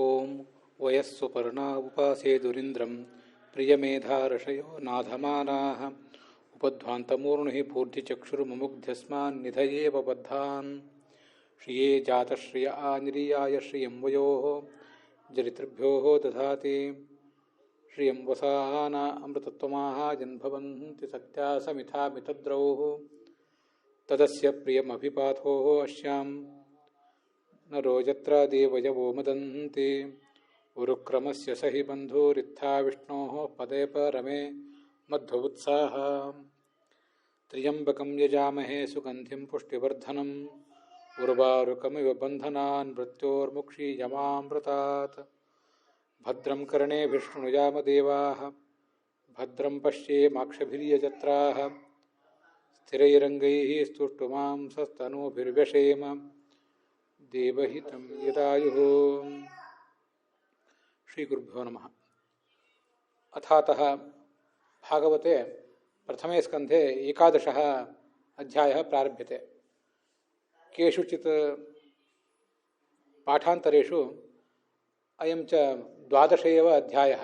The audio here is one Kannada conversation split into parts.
ಓಂ ವಯಸ್ಸುಪರ್ಣಾ ಉಪಾಸೇದುರಿಂದ್ರಂ ಪ್ರಿಯಮೇಧಾರಷಯೋ ನಾಧಮಾನಾಃ ಉಪಧ್ವಾಂತಮೂರ್ಣಿಃ ಪೂರ್ಧಿಚಕ್ಷುರ್ಮುಗ್ಧ್ಯಸ್ಮಾನ್ನಿಧಯೇವ ಬದ್ಧಾನ್ ಶ್ರಿಯೇ ಜಾತಶ್ರಿಯ ಆನಿರೀಯಾಯ ಶ್ರಿಯಂ ವಯೋಃ ಜರಿತೃಭ್ಯೋ ದಧಾತಿ ಶ್ರಿಯಂ ವಸಾನ ಅಮೃತತ್ವಮಾಹ ಜನ್ಭವಂತಿ ಸತ್ಯಾಸಮಿಥಾ ಮಿತದ್ರೌಃ ತದಸ್ಯ ಪ್ರಿಯಮಭಿಪಾಥೋ ಅಶ್ಯಾಂ ನರೋ ಯತ್ರ ದೇವಯವೋ ಮದಂತಿ ಉರುಕ್ರಮಸ್ಯ ಸಹಿ ಬಂಧುರಿತ್ಥಾ ವಿಷ್ಣೋಃ ಪದೇ ಪರಮೇ ಮಧ್ವೋತ್ಸಾಹ ತ್ರ್ಯಂಬಕಂ ಯಜಾಮಹೇ ಸುಗಂಧಿಂ ಪುಷ್ಟಿವರ್ಧನಂ ಉರ್ವಾರುಕಮಿವ ಬಂಧನಾನ್ ಮೃತ್ಯೋರ್ಮುಕ್ಷೀಯಮಾಮೃತಾತ್ ಭದ್ರಂ ಕರ್ಣೇಭಿಃ ಶೃಣುಯಾಮ ದೇವಾಃ ಭದ್ರಂ ಪಶ್ಯೇಮಾಕ್ಷಭಿರ್ಯಜತ್ರಾಃ ಸ್ಥಿರೈರಂಗೈಃ ಸ್ತುಷ್ಟುಮಾಂಸಸ್ತನೂಭಿರ್ವ್ಯಶೇಮ ದೇವಹಿತಂ ಯದಾಯುಃ. ಶ್ರೀ ಗುರುಭ್ಯೋ ನಮಃ. ಅಥಾತಃ ಭಾಗವತೆ ಪ್ರಥಮೇ ಸ್ಕಂಧೆ ಏಕಾದಶಃ ಅಧ್ಯಾಯಃ ಪ್ರಾರಭ್ಯತೆ. ಕೇಷುಚಿತ್ ಪಾಠಾಂತರೇಷು ಅಯಂ ಚ ದ್ವಾದಶ ಏವ ಅಧ್ಯಾಯಃ.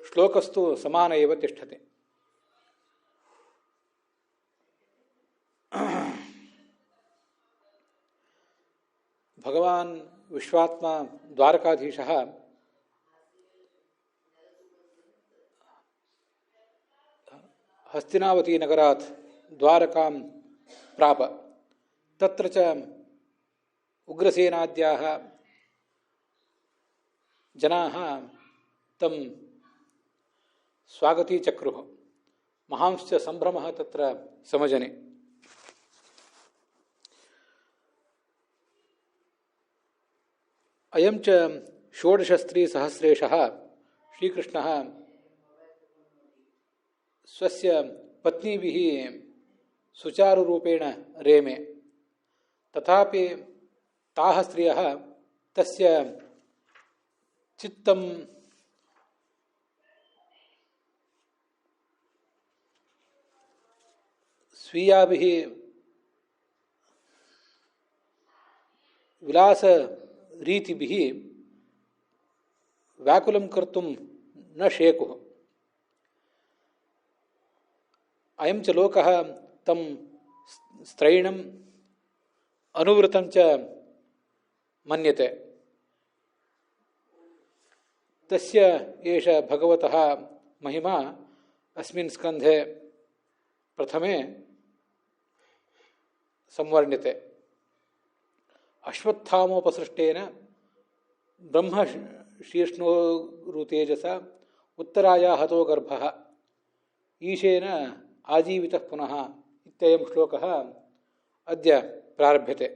ಶ್ಲೋಕಸ್ತು ಸಮಾನ ಏವ ತಿಷ್ಠತೆ. ಭಗವಾನ್ ವಿಶ್ವಾತ್ಮ ದ್ವಾರಕಾಧೀಶಃ ಹಸ್ತಿನಾವತಿ ನಗರಾತ್ ದ್ವಾರಕಾಂ ಪ್ರಾಪ. ತತ್ರ ಚ ಉಗ್ರಸೇನಾದ್ಯಾಃ ಜನಾಃ ತಂ ಸ್ವಾಗತೀಚಕ್ರುಃ. ಮಹಾಂಶ್ಚ ಸಂಭ್ರಮಃ ತತ್ರ ಸಮಜನೆ. ಅಯಂ ಚ ಷೋಡಶಸ್ತ್ರೀಸಹಸ್ರೇಶಃ ಶ್ರೀಕೃಷ್ಣಃ ಸ್ವಸ್ಯ ಪತ್ನೀಭಿಃ ಸುಚಾರುರೂಪೇಣ ರೇಮೆ. ತಥಾಪಿ ತಾಃ ಸ್ತ್ರಿಯಃ ತಸ್ಯ ಚಿತ್ತಂ ಸ್ವೀಯಾಭಿಃ ವಿಲಾಸ ರೀತಿಭಿಃ ವ್ಯಾಕುಲಂ ಕರ್ತುಂ ನ ಶೇಕುಃ. ಅಯಂ ಚ ಲೋಕಃ ತಂ ಸ್ತ್ರೈಣಂ ಅನುವೃತಂ ಚ ಮನ್ಯತೆ. ತಸ್ಯ ಏಷ ಭಗವತಃ ಮಹಿಮಾ ಅಸ್ಮಿನ್ ಸ್ಕಂಧೆ ಪ್ರಥಮೆ ಸಂವರ್ಣ್ಯತೆ. ಅಶ್ವತ್ಥಾಮೋಪಸೃಷ್ಟೇನ ಬ್ರಹ್ಮ ಶೀರ್ಷ್ಣೋರುತೇಜಸ ಉತ್ತರಾಯ ಹತೋ ಗರ್ಭಃ ಈಶೇನ ಆಜೀವಿತಃ ಪುನಃ ಇತ್ಯಯಂ ಶ್ಲೋಕಃ ಅದ್ಯ ಪ್ರಾರಭ್ಯತೆ.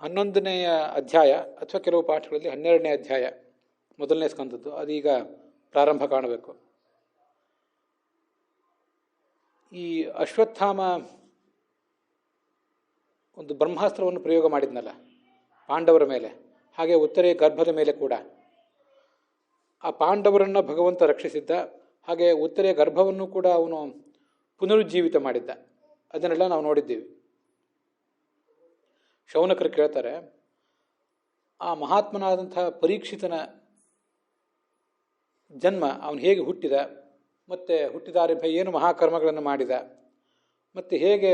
11ನೇಯ ಅಧ್ಯಾಯ ಅಥವಾ ಕೆಲವು ಪಾಠಗಳಲ್ಲಿ 12ನೇ ಅಧ್ಯಾಯ ಮೊದಲನೇ ಸ್ಕಂದದ್ದು ಅದೀಗ ಪ್ರಾರಂಭ ಕಾಣಬೇಕು. ಈ ಅಶ್ವತ್ಥಾಮ ಒಂದು ಬ್ರಹ್ಮಾಸ್ತ್ರವನ್ನು ಪ್ರಯೋಗ ಮಾಡಿದ್ನಲ್ಲ ಪಾಂಡವರ ಮೇಲೆ, ಹಾಗೆ ಉತ್ತರೆ ಗರ್ಭದ ಮೇಲೆ ಕೂಡ. ಆ ಪಾಂಡವರನ್ನು ಭಗವಂತ ರಕ್ಷಿಸಿದ್ದ, ಹಾಗೆ ಉತ್ತರೆ ಗರ್ಭವನ್ನು ಕೂಡ ಅವನು ಪುನರುಜ್ಜೀವಿತ ಮಾಡಿದ್ದ. ಅದನ್ನೆಲ್ಲ ನಾವು ನೋಡಿದ್ದೀವಿ. ಶೌನಕರು ಕೇಳ್ತಾರೆ, ಆ ಮಹಾತ್ಮನಾದಂಥ ಪರೀಕ್ಷಿತನ ಜನ್ಮ, ಅವನು ಹೇಗೆ ಹುಟ್ಟಿದ, ಮತ್ತು ಹುಟ್ಟಿದಾರಂಭ ಏನು ಮಹಾಕರ್ಮಗಳನ್ನು ಮಾಡಿದ, ಮತ್ತು ಹೇಗೆ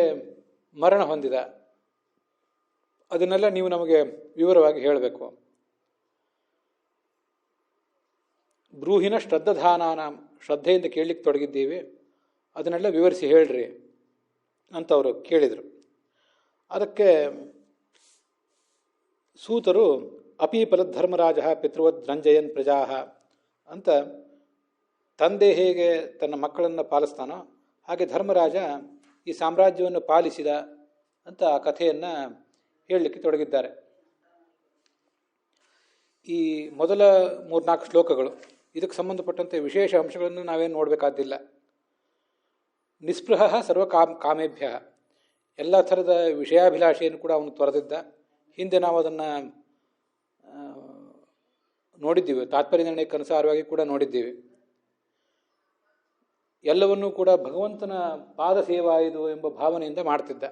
ಮರಣ ಹೊಂದಿದ, ಅದನ್ನೆಲ್ಲ ನೀವು ನಮಗೆ ವಿವರವಾಗಿ ಹೇಳಬೇಕು. ಬ್ರೂಹಿನ ಶ್ರದ್ಧಾನಾನ, ಶ್ರದ್ಧೆಯಿಂದ ಕೇಳಲಿಕ್ಕೆ ತೊಡಗಿದ್ದೀವಿ, ಅದನ್ನೆಲ್ಲ ವಿವರಿಸಿ ಹೇಳ್ರಿ ಅಂತ ಅವರು ಕೇಳಿದರು. ಅದಕ್ಕೆ ಸೂತರು ಅಪೀಪಲಧರ್ಮರಾಜ ಪಿತೃವದ್ ರಂಜಯನ್ ಪ್ರಜಾ ಅಂತ, ತಂದೆ ಹೇಗೆ ತನ್ನ ಮಕ್ಕಳನ್ನು ಪಾಲಿಸ್ತಾನೋ ಹಾಗೆ ಧರ್ಮರಾಜ ಈ ಸಾಮ್ರಾಜ್ಯವನ್ನು ಪಾಲಿಸಿದ ಅಂತ ಆ ಕಥೆಯನ್ನು ಹೇಳಲಿಕ್ಕೆ ತೊಡಗಿದ್ದಾರೆ. ಈ ಮೊದಲ 3-4 ಶ್ಲೋಕಗಳು ಇದಕ್ಕೆ ಸಂಬಂಧಪಟ್ಟಂತೆ ವಿಶೇಷ ಅಂಶಗಳನ್ನು ನಾವೇನು ನೋಡಬೇಕಾದ್ದಿಲ್ಲ. ನಿಸ್ಪೃಹ ಸರ್ವ ಕಾಮೇಭ್ಯ, ಎಲ್ಲ ಥರದ ವಿಷಯಾಭಿಲಾಷೆಯನ್ನು ಕೂಡ ಅವನು ತೊರೆದಿದ್ದ. ಹಿಂದೆ ನಾವು ಅದನ್ನು ನೋಡಿದ್ದೀವಿ, ತಾತ್ಪರ್ಯ ನಿರ್ಣಯಕ್ಕೆ ಅನುಸಾರವಾಗಿ ಕೂಡ ನೋಡಿದ್ದೀವಿ. ಎಲ್ಲವನ್ನೂ ಕೂಡ ಭಗವಂತನ ಪಾದ ಸೇವಾ ಇದು ಎಂಬ ಭಾವನೆಯಿಂದ ಮಾಡ್ತಿದ್ದ.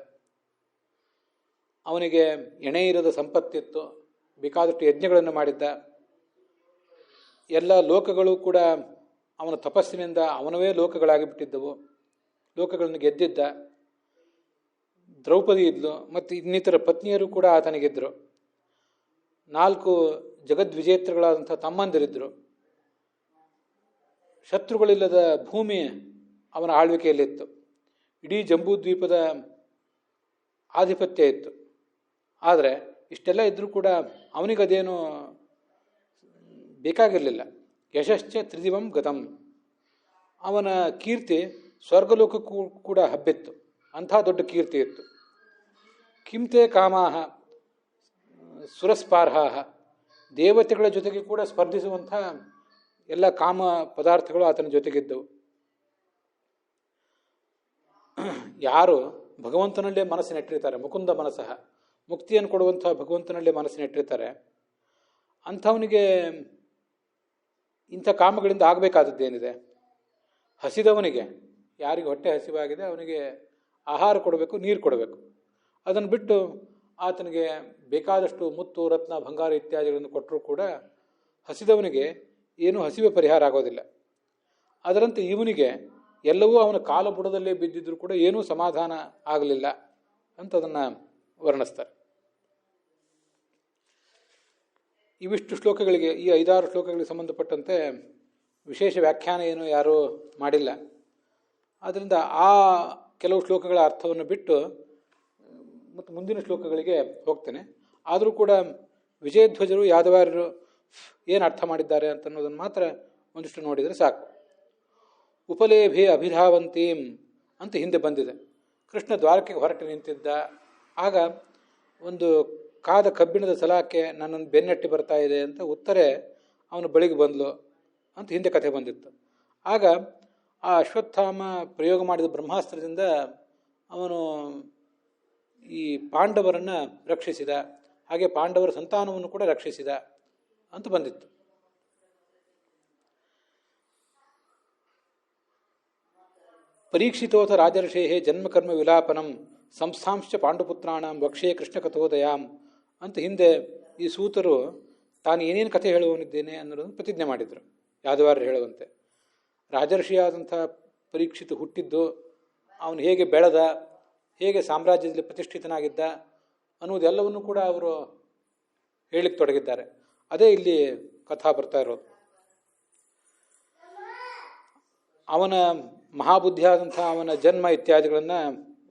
ಅವನಿಗೆ ಎಣೆ ಇರದ ಸಂಪತ್ತಿತ್ತು, ಬೇಕಾದಷ್ಟು ಯಜ್ಞಗಳನ್ನು ಮಾಡಿದ್ದ. ಎಲ್ಲ ಲೋಕಗಳು ಕೂಡ ಅವನ ತಪಸ್ಸಿನಿಂದ ಅವನವೇ ಲೋಕಗಳಾಗಿ ಬಿಟ್ಟಿದ್ದವು, ಲೋಕಗಳನ್ನು ಗೆದ್ದಿದ್ದ. ದ್ರೌಪದಿ ಇದ್ಲು, ಮತ್ತು ಇನ್ನಿತರ ಪತ್ನಿಯರು ಕೂಡ ಆತನಿಗಿದ್ದರು. 4 ಜಗದ್ವಿಜೇತೃಗಳಾದಂಥ ತಮ್ಮಂದಿರಿದ್ದರು. ಶತ್ರುಗಳಿಲ್ಲದ ಭೂಮಿ ಅವನ ಆಳ್ವಿಕೆಯಲ್ಲಿತ್ತು. ಇಡೀ ಜಂಬೂದ್ವೀಪದ ಆಧಿಪತ್ಯ ಇತ್ತು. ಆದರೆ ಇಷ್ಟೆಲ್ಲ ಇದ್ದರೂ ಕೂಡ ಅವನಿಗದೇನು ಬೇಕಾಗಿರಲಿಲ್ಲ. ಯಶಶ್ಚ ತ್ರಿದಿವಂ ಗತಂ, ಅವನ ಕೀರ್ತಿ ಸ್ವರ್ಗಲೋಕಕ್ಕೂ ಕೂಡ ಹಬ್ಬಿತ್ತು. ಅಂಥ ದೊಡ್ಡ ಕೀರ್ತಿ ಇತ್ತು. ಕಿಂತೆ ಕಾಮಾಹ ಸುರಸ್ಪಾರ್ಹಾಹ, ದೇವತೆಗಳ ಜೊತೆಗೆ ಕೂಡ ಸ್ಪರ್ಧಿಸುವಂಥ ಎಲ್ಲ ಕಾಮ ಪದಾರ್ಥಗಳು ಆತನ ಜೊತೆಗಿದ್ದವು. ಯಾರು ಭಗವಂತನಲ್ಲೇ ಮನಸ್ಸಿನಿಟ್ಟಿರ್ತಾರೆ, ಮುಕುಂದ ಮನಸ್ಸಃ, ಮುಕ್ತಿಯನ್ನು ಕೊಡುವಂಥ ಭಗವಂತನಲ್ಲೇ ಮನಸ್ಸಿನಿಟ್ಟಿರ್ತಾರೆ, ಅಂಥವನಿಗೆ ಇಂಥ ಕಾಮಗಳಿಂದ ಆಗಬೇಕಾದದ್ದೇನಿದೆ? ಹಸಿದವನಿಗೆ, ಯಾರಿಗೆ ಹೊಟ್ಟೆ ಹಸಿವಾಗಿದೆ ಅವನಿಗೆ ಆಹಾರ ಕೊಡಬೇಕು, ನೀರು ಕೊಡಬೇಕು. ಅದನ್ನು ಬಿಟ್ಟು ಆತನಿಗೆ ಬೇಕಾದಷ್ಟು ಮುತ್ತು ರತ್ನ ಬಂಗಾರ ಇತ್ಯಾದಿಗಳನ್ನು ಕೊಟ್ಟರೂ ಕೂಡ ಹಸಿದವನಿಗೆ ಏನೂ ಹಸಿವೆ ಪರಿಹಾರ ಆಗೋದಿಲ್ಲ. ಅದರಂತೆ ಇವನಿಗೆ ಎಲ್ಲವೂ ಅವನ ಕಾಲ ಬುಡದಲ್ಲೇ ಬಿದ್ದಿದ್ರೂ ಕೂಡ ಏನೂ ಸಮಾಧಾನ ಆಗಲಿಲ್ಲ ಅಂತ ಅದನ್ನು ವರ್ಣಿಸ್ತಾರೆ. ಇವಿಷ್ಟು ಶ್ಲೋಕಗಳಿಗೆ, ಈ 5-6 ಶ್ಲೋಕಗಳಿಗೆ ಸಂಬಂಧಪಟ್ಟಂತೆ ವಿಶೇಷ ವ್ಯಾಖ್ಯಾನ ಏನು ಯಾರೂ ಮಾಡಿಲ್ಲ. ಆದ್ದರಿಂದ ಆ ಕೆಲವು ಶ್ಲೋಕಗಳ ಅರ್ಥವನ್ನು ಬಿಟ್ಟು ಮತ್ತು ಮುಂದಿನ ಶ್ಲೋಕಗಳಿಗೆ ಹೋಗ್ತೇನೆ. ಆದರೂ ಕೂಡ ವಿಜಯಧ್ವಜರು ಯಾದವಾರ್ಯರು ಏನು ಅರ್ಥ ಮಾಡಿದ್ದಾರೆ ಅಂತನ್ನೋದನ್ನು ಮಾತ್ರ ಒಂದಿಷ್ಟು ನೋಡಿದರೆ ಸಾಕು. ಉಪಲೇಭೆ ಅಭಿಧಾವಂತೀಂ ಅಂತ ಹಿಂದೆ ಬಂದಿದೆ. ಕೃಷ್ಣ ದ್ವಾರಕೆಗೆ ಹೊರಟು ನಿಂತಿದ್ದ. ಆಗ ಒಂದು ಕಾದ ಕಬ್ಬಿಣದ ಸಲಾಕೆ ನನ್ನನ್ನು ಬೆನ್ನಟ್ಟಿ ಬರ್ತಾ ಇದೆ ಅಂತ ಉತ್ತರೆ ಅವನು ಬಳಿಗೆ ಬಂದ್ಲು ಅಂತ ಹಿಂದೆ ಕಥೆ ಬಂದಿತ್ತು. ಆಗ ಆ ಅಶ್ವತ್ಥಾಮ ಪ್ರಯೋಗ ಮಾಡಿದ ಬ್ರಹ್ಮಾಸ್ತ್ರದಿಂದ ಅವನು ಈ ಪಾಂಡವರನ್ನು ರಕ್ಷಿಸಿದ, ಹಾಗೆ ಪಾಂಡವರ ಸಂತಾನವನ್ನು ಕೂಡ ರಕ್ಷಿಸಿದ ಅಂತ ಬಂದಿತ್ತು. ಪರೀಕ್ಷಿತೋಥ ರಾಜರ್ಷೇಹೇ ಜನ್ಮಕರ್ಮ ವಿಲಾಪನಂ ಸಂಸ್ಥಾಂಶ್ಚ ಪಾಂಡುಪುತ್ರಾಣಂ ವಕ್ಷೇ ಕೃಷ್ಣಕಥೋದಯಾಂ ಅಂತ ಹಿಂದೆ ಈ ಸೂತರು ತಾನು ಏನೇನು ಕಥೆ ಹೇಳುವನಿದ್ದೇನೆ ಅನ್ನೋದನ್ನು ಪ್ರತಿಜ್ಞೆ ಮಾಡಿದರು, ಯಾದವಾರ್ಯರು ಹೇಳುವಂತೆ. ರಾಜರ್ಷಿಯಾದಂಥ ಪರೀಕ್ಷಿತ ಹುಟ್ಟಿದ್ದು, ಅವನು ಹೇಗೆ ಬೆಳೆದ, ಹೇಗೆ ಸಾಮ್ರಾಜ್ಯದಲ್ಲಿ ಪ್ರತಿಷ್ಠಿತನಾಗಿದ್ದ ಅನ್ನೋದೆಲ್ಲವನ್ನು ಕೂಡ ಅವರು ಹೇಳಿಕ್ಕೆ ತೊಡಗಿದ್ದಾರೆ. ಅದೇ ಇಲ್ಲಿ ಕಥಾ ಬರ್ತಾ ಇರೋದು. ಅವನ ಮಹಾಬುದ್ಧಿಯಾದಂಥ ಅವನ ಜನ್ಮ ಇತ್ಯಾದಿಗಳನ್ನು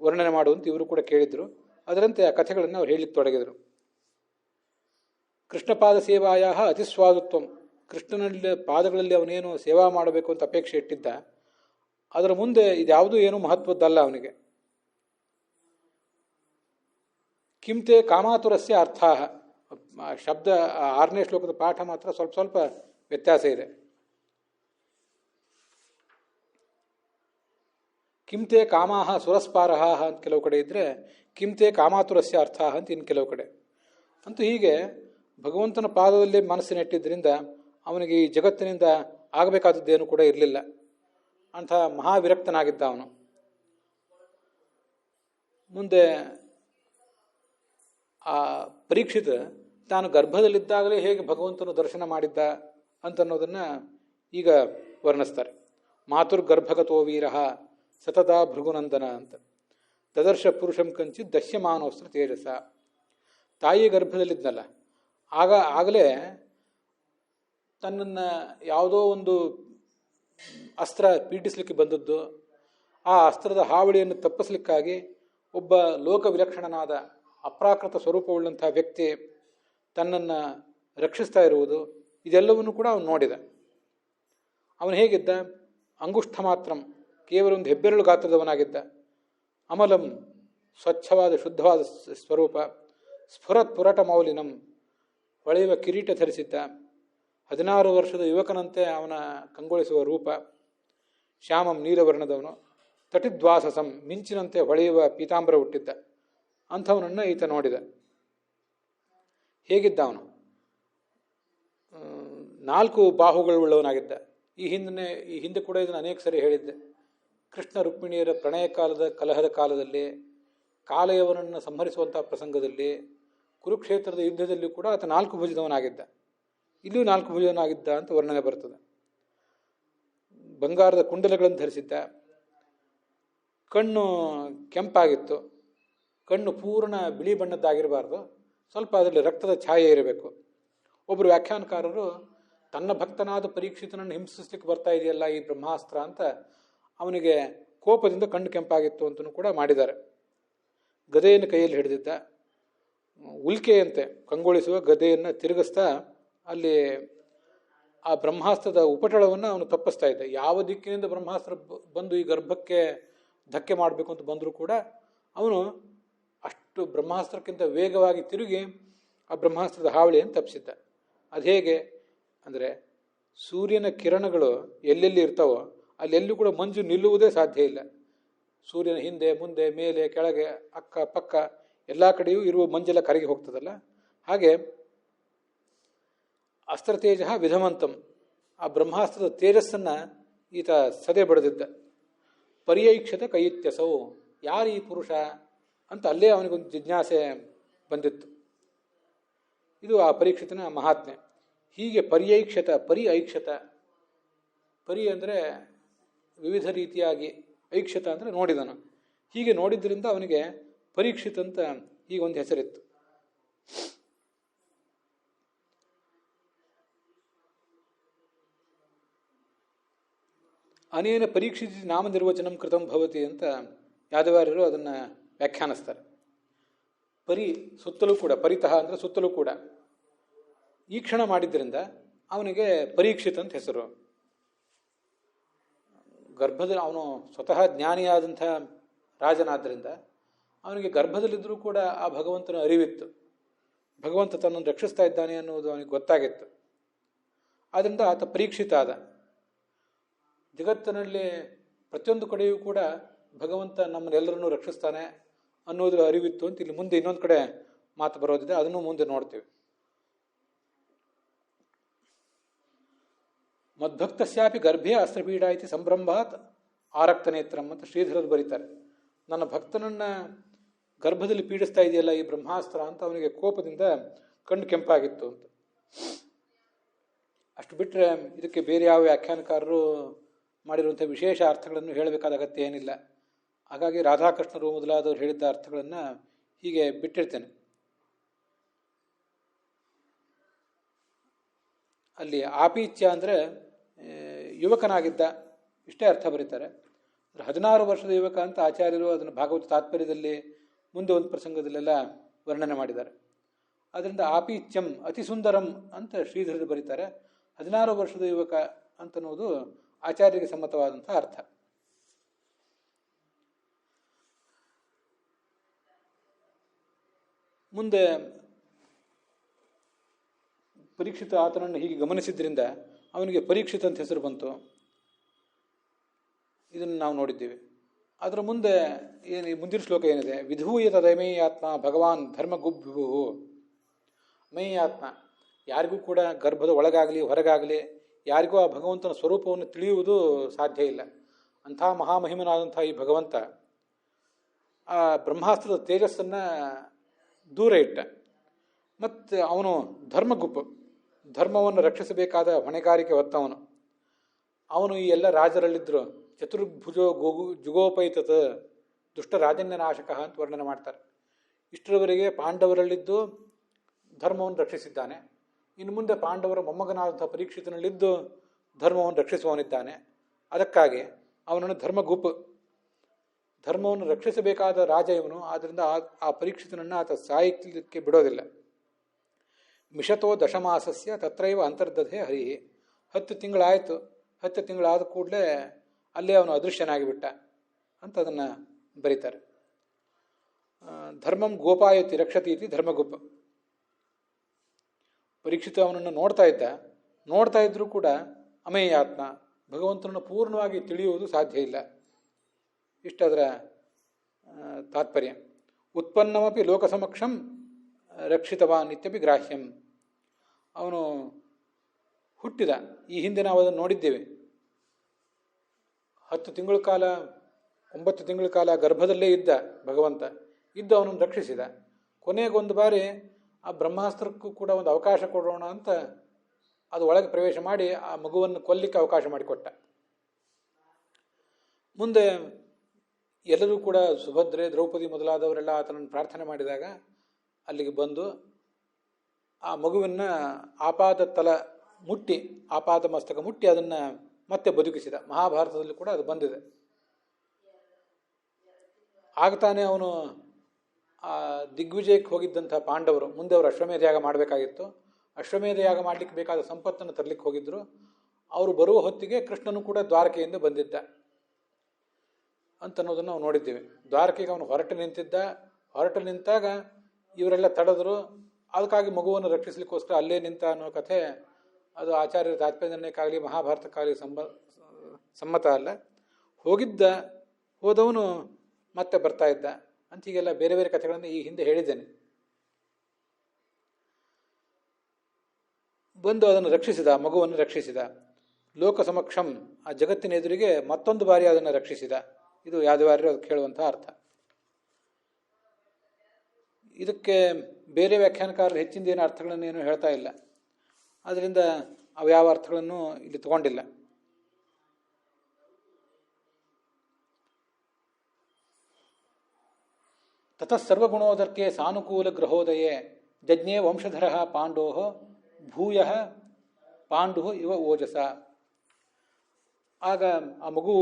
ವರ್ಣನೆ ಮಾಡುವಂತೆ ಇವರು ಕೂಡ ಕೇಳಿದರು. ಅದರಂತೆ ಆ ಕಥೆಗಳನ್ನು ಅವ್ರು ಹೇಳಲಿಕ್ಕೆ ತೊಡಗಿದರು. ಕೃಷ್ಣಪಾದ ಸೇವಾಯ ಅತಿಸ್ವಾದುತ್ವಂ, ಕೃಷ್ಣನಲ್ಲಿ ಪಾದಗಳಲ್ಲಿ ಅವನೇನು ಸೇವಾ ಮಾಡಬೇಕು ಅಂತ ಅಪೇಕ್ಷೆ ಇಟ್ಟಿದ್ದ, ಅದರ ಮುಂದೆ ಇದ್ಯಾವುದೂ ಏನೂ ಮಹತ್ವದ್ದಲ್ಲ ಅವನಿಗೆ. ಕಿಂತೆ ಕಾಮಾತುರಸ್ಯ ಅರ್ಥ, ಶಬ್ದ 6ನೇ ಶ್ಲೋಕದ ಪಾಠ ಮಾತ್ರ ಸ್ವಲ್ಪ ವ್ಯತ್ಯಾಸ ಇದೆ. ಕಿಂತೆ ಕಾಮಾಹ ಸುರಸ್ಪಾರಹ ಅಂತ ಕೆಲವು ಕಡೆ ಇದ್ದರೆ, ಕಿಂತೆ ಕಾಮಾತುರಸ್ಯ ಅರ್ಥ ಅಂತ ಇನ್ನು ಕೆಲವು ಕಡೆ. ಅಂತೂ ಹೀಗೆ ಭಗವಂತನ ಪಾದದಲ್ಲಿ ಮನಸ್ಸಿನೆಟ್ಟಿದ್ದರಿಂದ ಅವನಿಗೆ ಈ ಜಗತ್ತಿನಿಂದ ಆಗಬೇಕಾದದ್ದೇನು ಕೂಡ ಇರಲಿಲ್ಲ. ಅಂಥ ಮಹಾವಿರಕ್ತನಾಗಿದ್ದ ಅವನು. ಮುಂದೆ ಆ ಪರೀಕ್ಷಿತ ತಾನು ಗರ್ಭದಲ್ಲಿದ್ದಾಗಲೇ ಹೇಗೆ ಭಗವಂತನು ದರ್ಶನ ಮಾಡಿದ್ದ ಅಂತನ್ನೋದನ್ನು ಈಗ ವರ್ಣಿಸ್ತಾರೆ. ಮಾತುರ್ಗರ್ಭಗತೋ ವೀರಃ ಸತತ ಭೃಗುನಂದನ ಅಂತ ತದರ್ಶ ಪುರುಷಂ ಕಂಚಿತ್ ದಶ್ಯಮಾನೋಸ್ತ್ರ ತೇಜಸ. ತಾಯಿ ಗರ್ಭದಲ್ಲಿದ್ದನಲ್ಲ, ಆಗಲೇ ತನ್ನನ್ನು ಯಾವುದೋ ಒಂದು ಅಸ್ತ್ರ ಪೀಡಿಸಲಿಕ್ಕೆ ಬಂದದ್ದು. ಆ ಅಸ್ತ್ರದ ಹಾವಳಿಯನ್ನು ತಪ್ಪಿಸಲಿಕ್ಕಾಗಿ ಒಬ್ಬ ಲೋಕವಿಲಕ್ಷಣನಾದ ಅಪ್ರಾಕೃತ ಸ್ವರೂಪವುಳ್ಳಂಥ ವ್ಯಕ್ತಿ ತನ್ನನ್ನು ರಕ್ಷಿಸ್ತಾ ಇರುವುದು, ಇದೆಲ್ಲವನ್ನು ಕೂಡ ಅವನು ನೋಡಿದ. ಅವನು ಹೇಗಿದ್ದ? ಅಂಗುಷ್ಠ ಮಾತ್ರಂ, ಕೇವಲ ಒಂದು ಹೆಬ್ಬೆರಳು ಗಾತ್ರದವನಾಗಿದ್ದ. ಅಮಲಂ, ಸ್ವಚ್ಛವಾದ ಶುದ್ಧವಾದ ಸ್ವರೂಪ. ಸ್ಫುರತ್ ಪುರಟ ಮೌಲಿನಂ, ಹೊಳೆಯುವ ಕಿರೀಟ ಧರಿಸಿದ್ದ. 16 ವರ್ಷದ ಯುವಕನಂತೆ ಅವನ ಕಂಗೊಳಿಸುವ ರೂಪ. ಶ್ಯಾಮಂ, ನೀಲವರ್ಣದವನು. ತಟಿದ್ವಾಸಸಂ, ಮಿಂಚಿನಂತೆ ಹೊಳೆಯುವ ಪೀತಾಂಬರ ಹುಟ್ಟಿದ್ದ. ಅಂಥವನನ್ನು ಈತ ನೋಡಿದ. ಹೇಗಿದ್ದ ಅವನು? 4 ಬಾಹುಗಳುಳ್ಳವನಾಗಿದ್ದ. ಈ ಹಿಂದೆ ಕೂಡ ಇದನ್ನು ಅನೇಕ ಸರಿ ಹೇಳಿದ್ದೆ. ಕೃಷ್ಣ ರುಕ್ಮಿಣಿಯರ ಪ್ರಣಯ ಕಾಲದ ಕಲಹದ ಕಾಲದಲ್ಲಿ ಕಾಲಯವನನ್ನು ಸಂಹರಿಸುವಂಥ ಪ್ರಸಂಗದಲ್ಲಿ, ಕುರುಕ್ಷೇತ್ರದ ಯುದ್ಧದಲ್ಲಿ ಕೂಡ ಆತ 4 ಭುಜದವನಾಗಿದ್ದ. ಇಲ್ಲಿಯೂ 4 ಭುಜದವನಾಗಿದ್ದ ಅಂತ ವರ್ಣನೆ ಬರ್ತದೆ. ಬಂಗಾರದ ಕುಂಡಲಗಳನ್ನು ಧರಿಸಿದ್ದ. ಕಣ್ಣು ಕೆಂಪಾಗಿತ್ತು. ಕಣ್ಣು ಪೂರ್ಣ ಬಿಳಿ ಬಣ್ಣದ್ದಾಗಿರಬಾರ್ದು, ಸ್ವಲ್ಪ ಅದರಲ್ಲಿ ರಕ್ತದ ಛಾಯೆ ಇರಬೇಕು. ಒಬ್ಬರು ವ್ಯಾಖ್ಯಾನಕಾರರು ತನ್ನ ಭಕ್ತನಾದ ಪರೀಕ್ಷಿತನನ್ನು ಹಿಂಸಿಸ್ಲಿಕ್ಕೆ ಬರ್ತಾ ಇದೆಯಲ್ಲ ಈ ಬ್ರಹ್ಮಾಸ್ತ್ರ ಅಂತ ಅವನಿಗೆ ಕೋಪದಿಂದ ಕಣ್ಣು ಕೆಂಪಾಗಿತ್ತು ಅಂತಲೂ ಕೂಡ ಮಾಡಿದ್ದಾರೆ. ಗದೆಯನ್ನು ಕೈಯಲ್ಲಿ ಹಿಡಿದಿದ್ದ. ಉಲ್ಕೆಯಂತೆ ಕಂಗೊಳಿಸುವ ಗದೆಯನ್ನು ತಿರುಗಿಸ್ತಾ ಅಲ್ಲಿ ಆ ಬ್ರಹ್ಮಾಸ್ತ್ರದ ಉಪಟಳವನ್ನು ಅವನು ತಪ್ಪಿಸ್ತಾ ಇದ್ದ. ಯಾವ ದಿಕ್ಕಿನಿಂದ ಬ್ರಹ್ಮಾಸ್ತ್ರ ಬಂದು ಈ ಗರ್ಭಕ್ಕೆ ಧಕ್ಕೆ ಮಾಡಬೇಕು ಅಂತ ಬಂದರೂ ಕೂಡ ಅವನು ಅಷ್ಟು ಬ್ರಹ್ಮಾಸ್ತ್ರಕ್ಕಿಂತ ವೇಗವಾಗಿ ತಿರುಗಿ ಆ ಬ್ರಹ್ಮಾಸ್ತ್ರದ ಹಾವಳಿಯನ್ನು ತಪ್ಪಿಸಿದ್ದ. ಅದು ಹೇಗೆ ಅಂದರೆ, ಸೂರ್ಯನ ಕಿರಣಗಳು ಎಲ್ಲೆಲ್ಲಿ ಇರ್ತಾವೋ ಅಲ್ಲೆಲ್ಲೂ ಕೂಡ ಮಂಜು ನಿಲ್ಲುವುದೇ ಸಾಧ್ಯ ಇಲ್ಲ. ಸೂರ್ಯನ ಹಿಂದೆ ಮುಂದೆ ಮೇಲೆ ಕೆಳಗೆ ಅಕ್ಕ ಪಕ್ಕ ಎಲ್ಲ ಕಡೆಯೂ ಇರುವ ಮಂಜೆಲ್ಲ ಕರಗಿ ಹೋಗ್ತದಲ್ಲ, ಹಾಗೆ ಅಸ್ತ್ರತೇಜ ವಿಧಮಂತಂ, ಆ ಬ್ರಹ್ಮಾಸ್ತ್ರದ ತೇಜಸ್ಸನ್ನು ಈತ ಸದೆ ಬಡಿದಿದ್ದ. ಪರ್ಯೈಕ್ಷತ ಕೈತ್ಯಸೌ, ಯಾರು ಈ ಪುರುಷ ಅಂತ ಅಲ್ಲೇ ಅವನಿಗೊಂದು ಜಿಜ್ಞಾಸೆ ಬಂದಿತ್ತು. ಇದು ಆ ಪರೀಕ್ಷಿತನ ಮಹಾತ್ಮೆ. ಹೀಗೆ ಪರ್ಯೈಕ್ಷತ, ಐಕ್ಷತ, ಪರಿ ಅಂದರೆ ವಿವಿಧ ರೀತಿಯಾಗಿ, ಐಕ್ಷತ ಅಂದರೆ ನೋಡಿದನು. ಹೀಗೆ ನೋಡಿದ್ರಿಂದ ಅವನಿಗೆ ಪರೀಕ್ಷಿತ ಅಂತ ಈಗ ಒಂದು ಹೆಸರಿತ್ತು. ಅನೇನ ಪರೀಕ್ಷಿತ ನಾಮ ನಿರ್ವಚನಂ ಕೃತಂ ಭವತಿ ಅಂತ ಯಾದವಾರ್ಯರು ಅದನ್ನು ವ್ಯಾಖ್ಯಾನಿಸ್ತಾರೆ. ಪರಿ ಸುತ್ತಲೂ ಕೂಡ, ಪರಿತಃ ಅಂದರೆ ಸುತ್ತಲೂ ಕೂಡ ಈ ಕ್ಷಣ ಮಾಡಿದ್ದರಿಂದ ಅವನಿಗೆ ಪರೀಕ್ಷಿತ ಅಂತ ಹೆಸರು. ಗರ್ಭದಲ್ಲಿ ಅವನು ಸ್ವತಃ ಜ್ಞಾನಿಯಾದಂಥ ರಾಜನಾದ್ದರಿಂದ ಅವನಿಗೆ ಗರ್ಭದಲ್ಲಿದ್ದರೂ ಕೂಡ ಆ ಭಗವಂತನ ಅರಿವಿತ್ತು. ಭಗವಂತ ತನ್ನನ್ನು ರಕ್ಷಿಸ್ತಾ ಇದ್ದಾನೆ ಅನ್ನೋದು ಅವನಿಗೆ ಗೊತ್ತಾಗಿತ್ತು. ಆದ್ದರಿಂದ ಆತ ಪರೀಕ್ಷಿತ ಆದ. ಜಗತ್ತಿನಲ್ಲಿ ಪ್ರತಿಯೊಂದು ಕಡೆಯೂ ಕೂಡ ಭಗವಂತ ನಮ್ಮನ್ನೆಲ್ಲರನ್ನೂ ರಕ್ಷಿಸ್ತಾನೆ ಅನ್ನೋದ್ರ ಅರಿವಿತ್ತು ಅಂತ ಇಲ್ಲಿ ಮುಂದೆ ಇನ್ನೊಂದು ಕಡೆ ಮಾತು ಬರೋದಿದೆ, ಅದನ್ನು ಮುಂದೆ ನೋಡ್ತೀವಿ. ಮದ್ಭಕ್ತಸ್ಯಾಪಿ ಗರ್ಭೆ ಅಸ್ತ್ರಪೀಡ ಐತಿ ಸಂಭ್ರಮಾತ್ ಆರಕ್ತನೇತ್ರಂ ಅಂತ ಶ್ರೀಧರರು ಬರೀತಾರೆ. ನನ್ನ ಭಕ್ತನನ್ನು ಗರ್ಭದಲ್ಲಿ ಪೀಡಿಸ್ತಾ ಇದೆಯಲ್ಲ ಈ ಬ್ರಹ್ಮಾಸ್ತ್ರ ಅಂತ ಅವನಿಗೆ ಕೋಪದಿಂದ ಕಣ್ಣು ಕೆಂಪಾಗಿತ್ತು ಅಂತ. ಅಷ್ಟು ಬಿಟ್ಟರೆ ಇದಕ್ಕೆ ಬೇರೆ ಯಾವ ವ್ಯಾಖ್ಯಾನಕಾರರು ಮಾಡಿರುವಂಥ ವಿಶೇಷ ಅರ್ಥಗಳನ್ನು ಹೇಳಬೇಕಾದ ಅಗತ್ಯ ಏನಿಲ್ಲ. ಹಾಗಾಗಿ ರಾಧಾಕೃಷ್ಣರು ಮೊದಲಾದವರು ಹೇಳಿದ್ದ ಅರ್ಥಗಳನ್ನು ಹೀಗೆ ಬಿಟ್ಟಿರ್ತೇನೆ. ಅಲ್ಲಿ ಆಪೀಚ್ಯ ಅಂದರೆ ಯುವಕನಾಗಿದ್ದ, ಇಷ್ಟೇ ಅರ್ಥ ಬರೀತಾರೆ. 16 ವರ್ಷದ ಯುವಕ ಅಂತ ಆಚಾರ್ಯರು ಅದನ್ನು ಭಾಗವತ ತಾತ್ಪರ್ಯದಲ್ಲಿ ಮುಂದೆ ಒಂದು ಪ್ರಸಂಗದಲ್ಲೆಲ್ಲ ವರ್ಣನೆ ಮಾಡಿದ್ದಾರೆ. ಅದರಿಂದ ಆಪೀಚ್ಯಂ ಅತಿ ಸುಂದರಂ ಅಂತ ಶ್ರೀಧರರು ಬರೀತಾರೆ. 16 ವರ್ಷದ ಯುವಕ ಅಂತನ್ನುವುದು ಆಚಾರ್ಯರಿಗೆ ಸಮ್ಮತವಾದಂಥ ಅರ್ಥ. ಮುಂದೆ ಪರೀಕ್ಷಿತ ಆತನನ್ನು ಹೀಗೆ ಗಮನಿಸಿದ್ರಿಂದ ಅವನಿಗೆ ಪರೀಕ್ಷಿತ ಅಂತ ಹೆಸರು ಬಂತು. ಇದನ್ನು ನಾವು ನೋಡಿದ್ದೇವೆ. ಅದರ ಮುಂದೆ ಮುಂದಿನ ಶ್ಲೋಕ ಏನಿದೆ, ವಿಧೂಯತ ದೈಮೇಯಾತ್ಮ ಭಗವಾನ್ ಧರ್ಮಗುಭ್ಯು. ಮೈಯಾತ್ಮ, ಯಾರಿಗೂ ಕೂಡ ಗರ್ಭದ ಒಳಗಾಗಲಿ ಹೊರಗಾಗಲಿ ಯಾರಿಗೂ ಆ ಭಗವಂತನ ಸ್ವರೂಪವನ್ನು ತಿಳಿಯುವುದು ಸಾಧ್ಯ ಇಲ್ಲ. ಅಂಥ ಮಹಾಮಹಿಮನಾದಂಥ ಈ ಭಗವಂತ ಆ ಬ್ರಹ್ಮಾಸ್ತ್ರದ ತೇಜಸ್ಸನ್ನು ದೂರ ಇಟ್ಟ. ಮತ್ತು ಅವನು ಧರ್ಮಗುಪ್, ಧರ್ಮವನ್ನು ರಕ್ಷಿಸಬೇಕಾದ ಹೊಣೆಗಾರಿಕೆ ಹೊತ್ತವನು. ಅವನು ಈ ಎಲ್ಲ ರಾಜರಲ್ಲಿದ್ದರು. ಚತುರ್ಭುಜೋ ಜುಗೋಪೈತತ್ ದುಷ್ಟ ರಾಜನ್ಯ ನಾಶಕ ಅಂತ ವರ್ಣನೆ ಮಾಡ್ತಾರೆ. ಇಷ್ಟರವರೆಗೆ ಪಾಂಡವರಲ್ಲಿದ್ದು ಧರ್ಮವನ್ನು ರಕ್ಷಿಸಿದ್ದಾನೆ. ಇನ್ನು ಮುಂದೆ ಪಾಂಡವರ ಮೊಮ್ಮಗನಾದಂಥ ಪರೀಕ್ಷಿತನಲ್ಲಿದ್ದು ಧರ್ಮವನ್ನು ರಕ್ಷಿಸುವವನಿದ್ದಾನೆ. ಅದಕ್ಕಾಗಿ ಅವನನ್ನು ಧರ್ಮಗುಪ್, ಧರ್ಮವನ್ನು ರಕ್ಷಿಸಬೇಕಾದ ರಾಜ ಇವನು. ಆದ್ದರಿಂದ ಆ ಪರೀಕ್ಷಿತನನ್ನು ಆತ ಸಾಯಲಿಕ್ಕೆ ಬಿಡೋದಿಲ್ಲ. ಮಿಷತೋ ದಶಮಾಸಸ್ಯ ತತ್ರೈವ ಅಂತರ್ದಧೆ ಹರಿ. 10 ತಿಂಗಳಾಯಿತು. 10 ತಿಂಗಳಾದ ಕೂಡಲೇ ಅಲ್ಲೇ ಅವನು ಅದೃಶ್ಯನಾಗಿಬಿಟ್ಟ ಅಂತ ಅದನ್ನು ಬರೀತಾರೆ. ಧರ್ಮಂ ಗೋಪಾಯತಿ ರಕ್ಷತಿ ಇತಿ ಧರ್ಮಗುಪ್. ಪರೀಕ್ಷಿತ ಅವನನ್ನು ನೋಡ್ತಾ ಇದ್ರೂ ಕೂಡ ಅಮೇಯಾತ್ಮ, ಭಗವಂತನನ್ನು ಪೂರ್ಣವಾಗಿ ತಿಳಿಯುವುದು ಸಾಧ್ಯ ಇಲ್ಲ. ಇಷ್ಟದರ ತಾತ್ಪರ್ಯ. ಉತ್ಪನ್ನಮಪಿ ಲೋಕಸಮಕ್ಷಂ ರಕ್ಷಿತವಾನ್ ಇತ್ಯಪಿ ಗ್ರಾಹ್ಯಂ. ಅವನು ಹುಟ್ಟಿದ, ಈ ಹಿಂದೆ ನಾವು ಅದನ್ನು ನೋಡಿದ್ದೇವೆ. 10 ತಿಂಗಳ ಕಾಲ 9 ತಿಂಗಳ ಕಾಲ ಗರ್ಭದಲ್ಲೇ ಇದ್ದ ಭಗವಂತ. ಇದ್ದು ಅವನನ್ನು ರಕ್ಷಿಸಿದ. ಕೊನೆಗೊಂದು ಬಾರಿ ಆ ಬ್ರಹ್ಮಾಸ್ತ್ರಕ್ಕೂ ಕೂಡ ಒಂದು ಅವಕಾಶ ಕೊಡೋಣ ಅಂತ ಅದು ಒಳಗೆ ಪ್ರವೇಶ ಮಾಡಿ ಆ ಮಗುವನ್ನು ಕೊಲ್ಲಿಕ್ಕೆ ಅವಕಾಶ ಮಾಡಿಕೊಟ್ಟ. ಮುಂದೆ ಎಲ್ಲರೂ ಕೂಡ ಸುಭದ್ರೆ, ದ್ರೌಪದಿ ಮೊದಲಾದವರೆಲ್ಲ ಆತನನ್ನು ಪ್ರಾರ್ಥನೆ ಮಾಡಿದಾಗ ಅಲ್ಲಿಗೆ ಬಂದು ಆ ಮಗುವನ್ನು ಆಪಾದ ಮಸ್ತಕ ಮುಟ್ಟಿ ಅದನ್ನು ಮತ್ತೆ ಬದುಕಿಸಿದ. ಮಹಾಭಾರತದಲ್ಲಿ ಕೂಡ ಅದು ಬಂದಿದೆ. ಆಗ ತಾನೇ ಅವನು ಆ ದಿಗ್ವಿಜಯಕ್ಕೆ ಹೋಗಿದ್ದಂಥ ಪಾಂಡವರು ಮುಂದೆ ಅವರು ಅಶ್ವಮೇಧ ಯಾಗ ಮಾಡಬೇಕಾಗಿತ್ತು. ಅಶ್ವಮೇಧ ಯಾಗ ಮಾಡಲಿಕ್ಕೆ ಬೇಕಾದ ಸಂಪತ್ತನ್ನು ತರಲಿಕ್ಕೆ ಹೋಗಿದ್ದರು. ಅವರು ಬರುವ ಹೊತ್ತಿಗೆ ಕೃಷ್ಣನು ಕೂಡ ದ್ವಾರಕೆಯಿಂದ ಬಂದಿದ್ದ ಅಂತನ್ನೋದನ್ನು ನಾವು ನೋಡಿದ್ದೀವಿ. ದ್ವಾರಕೆಗೆ ಅವನು ಹೊರಟು ನಿಂತಾಗ ಇವರೆಲ್ಲ ತಡೆದರು. ಅದಕ್ಕಾಗಿ ಮಗುವನ್ನು ರಕ್ಷಿಸಲಿಕ್ಕೋಸ್ಕರ ಅಲ್ಲೇ ನಿಂತ ಅನ್ನೋ ಕಥೆ ಅದು ಆಚಾರ್ಯರ ತಾತ್ಪರ್ಯನಿರ್ಣಯಕ್ಕಾಗಲಿ ಮಹಾಭಾರತಕ್ಕಾಗಲಿ ಸಮ್ಮತ ಅಲ್ಲ. ಹೋದವನು ಮತ್ತೆ ಬರ್ತಾ ಇದ್ದ ಅಂತ ಹೀಗೆಲ್ಲ ಬೇರೆ ಬೇರೆ ಕಥೆಗಳನ್ನು ಈ ಹಿಂದೆ ಹೇಳಿದ್ದೇನೆ. ಬಂದು ಅದನ್ನು ರಕ್ಷಿಸಿದ, ಮಗುವನ್ನು ರಕ್ಷಿಸಿದ. ಲೋಕ ಸಮಕ್ಷಂ, ಆ ಜಗತ್ತಿನ ಎದುರಿಗೆ ಮತ್ತೊಂದು ಬಾರಿ ಅದನ್ನು ರಕ್ಷಿಸಿದ. ಇದು ಯಾದವಾರ್ಯರು ಅದಕ್ಕೆ ಹೇಳುವಂತಹ ಅರ್ಥ. ಇದಕ್ಕೆ ಬೇರೆ ವ್ಯಾಖ್ಯಾನಕಾರರು ಹೆಚ್ಚಿಂದೇನು ಅರ್ಥಗಳನ್ನೇನು ಹೇಳ್ತಾ ಇಲ್ಲ. ಆದ್ದರಿಂದ ಅವ್ಯಾವ ಅರ್ಥಗಳನ್ನು ಇಲ್ಲಿ ತಗೊಂಡಿಲ್ಲ. ತತಃ ಸರ್ವಗುಣೋದರ್ಕೆ ಸಾನುಕೂಲ ಗ್ರಹೋದಯೇ ಜಜ್ಞೆ ವಂಶಧರ ಪಾಂಡೋ ಭೂಯ ಪಾಂಡು ಇವ ಓಜಸ. ಆಗ ಆ ಮಗು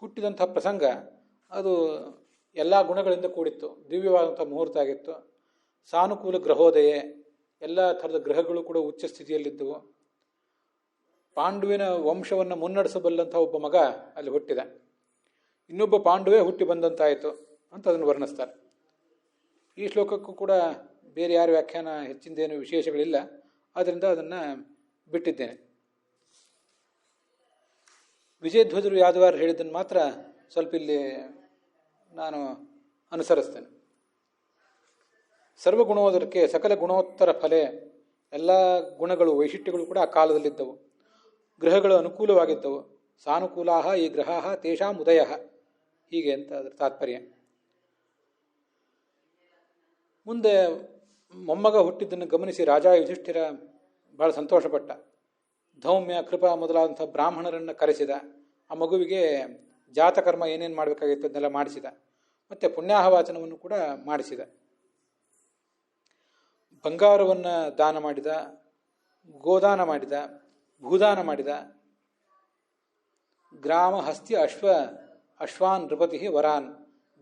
ಹುಟ್ಟಿದಂಥ ಪ್ರಸಂಗ ಅದು ಎಲ್ಲ ಗುಣಗಳಿಂದ ಕೂಡಿತ್ತು. ದಿವ್ಯವಾದಂಥ ಮುಹೂರ್ತ ಆಗಿತ್ತು. ಸಾನುಕೂಲ ಗ್ರಹೋದಯೇ, ಎಲ್ಲ ಥರದ ಗ್ರಹಗಳು ಕೂಡ ಉಚ್ಚ ಸ್ಥಿತಿಯಲ್ಲಿದ್ದವು. ಪಾಂಡುವಿನ ವಂಶವನ್ನು ಮುನ್ನಡೆಸಬಲ್ಲಂಥ ಒಬ್ಬ ಮಗ ಅಲ್ಲಿ ಹುಟ್ಟಿದ. ಇನ್ನೊಬ್ಬ ಪಾಂಡುವೇ ಹುಟ್ಟಿ ಬಂದಂತಾಯಿತು ಅಂತ ಅದನ್ನು ವರ್ಣಿಸ್ತಾರೆ. ಈ ಶ್ಲೋಕಕ್ಕೂ ಕೂಡ ಬೇರೆ ಯಾರ ವ್ಯಾಖ್ಯಾನ ಹೆಚ್ಚಿಂದೇನು ವಿಶೇಷಗಳಿಲ್ಲ. ಆದ್ದರಿಂದ ಅದನ್ನು ಬಿಟ್ಟಿದ್ದೇನೆ. ವಿಜಯಧ್ವಜರು ಯಾದವಾರ್ ಹೇಳಿದ್ದನ್ನು ಮಾತ್ರ ಸ್ವಲ್ಪ ಇಲ್ಲಿ ನಾನು ಅನುಸರಿಸ್ತೇನೆ. ಸರ್ವಗುಣೋದರಕ್ಕೆ ಸಕಲ ಗುಣೋತ್ತರ ಫಲೆ, ಎಲ್ಲ ಗುಣಗಳು ವೈಶಿಷ್ಟ್ಯಗಳು ಕೂಡ ಆ ಕಾಲದಲ್ಲಿದ್ದವು. ಗ್ರಹಗಳು ಅನುಕೂಲವಾಗಿದ್ದವು. ಸಾನುಕೂಲಾಹ ಈ ಗ್ರಹಾಹ ತೇಷಾಂ ಉದಯ, ಹೀಗೆ ಅಂತ ಅದರ ತಾತ್ಪರ್ಯ. ಮುಂದೆ ಮೊಮ್ಮಗ ಹುಟ್ಟಿದ್ದನ್ನು ಗಮನಿಸಿ ರಾಜ ಯುಧಿಷ್ಠಿರ ಬಹಳ ಸಂತೋಷಪಟ್ಟ. ಧೌಮ್ಯ, ಕೃಪಾ ಮೊದಲಾದಂಥ ಬ್ರಾಹ್ಮಣರನ್ನು ಕರೆಸಿದ. ಆ ಮಗುವಿಗೆ ಜಾತಕರ್ಮ ಏನೇನು ಮಾಡಬೇಕಾಗಿತ್ತು ಅದನ್ನೆಲ್ಲ ಮಾಡಿಸಿದ. ಮತ್ತು ಪುಣ್ಯಾಹವಾಚನವನ್ನು ಕೂಡ ಮಾಡಿಸಿದ. ಬಂಗಾರವನ್ನು ದಾನ ಮಾಡಿದ, ಗೋದಾನ ಮಾಡಿದ, ಭೂದಾನ ಮಾಡಿದ. ಗ್ರಾಮ ಹಸ್ತಿ ಅಶ್ವಾನ್ ನೃಪತಿ ವರಾನ್,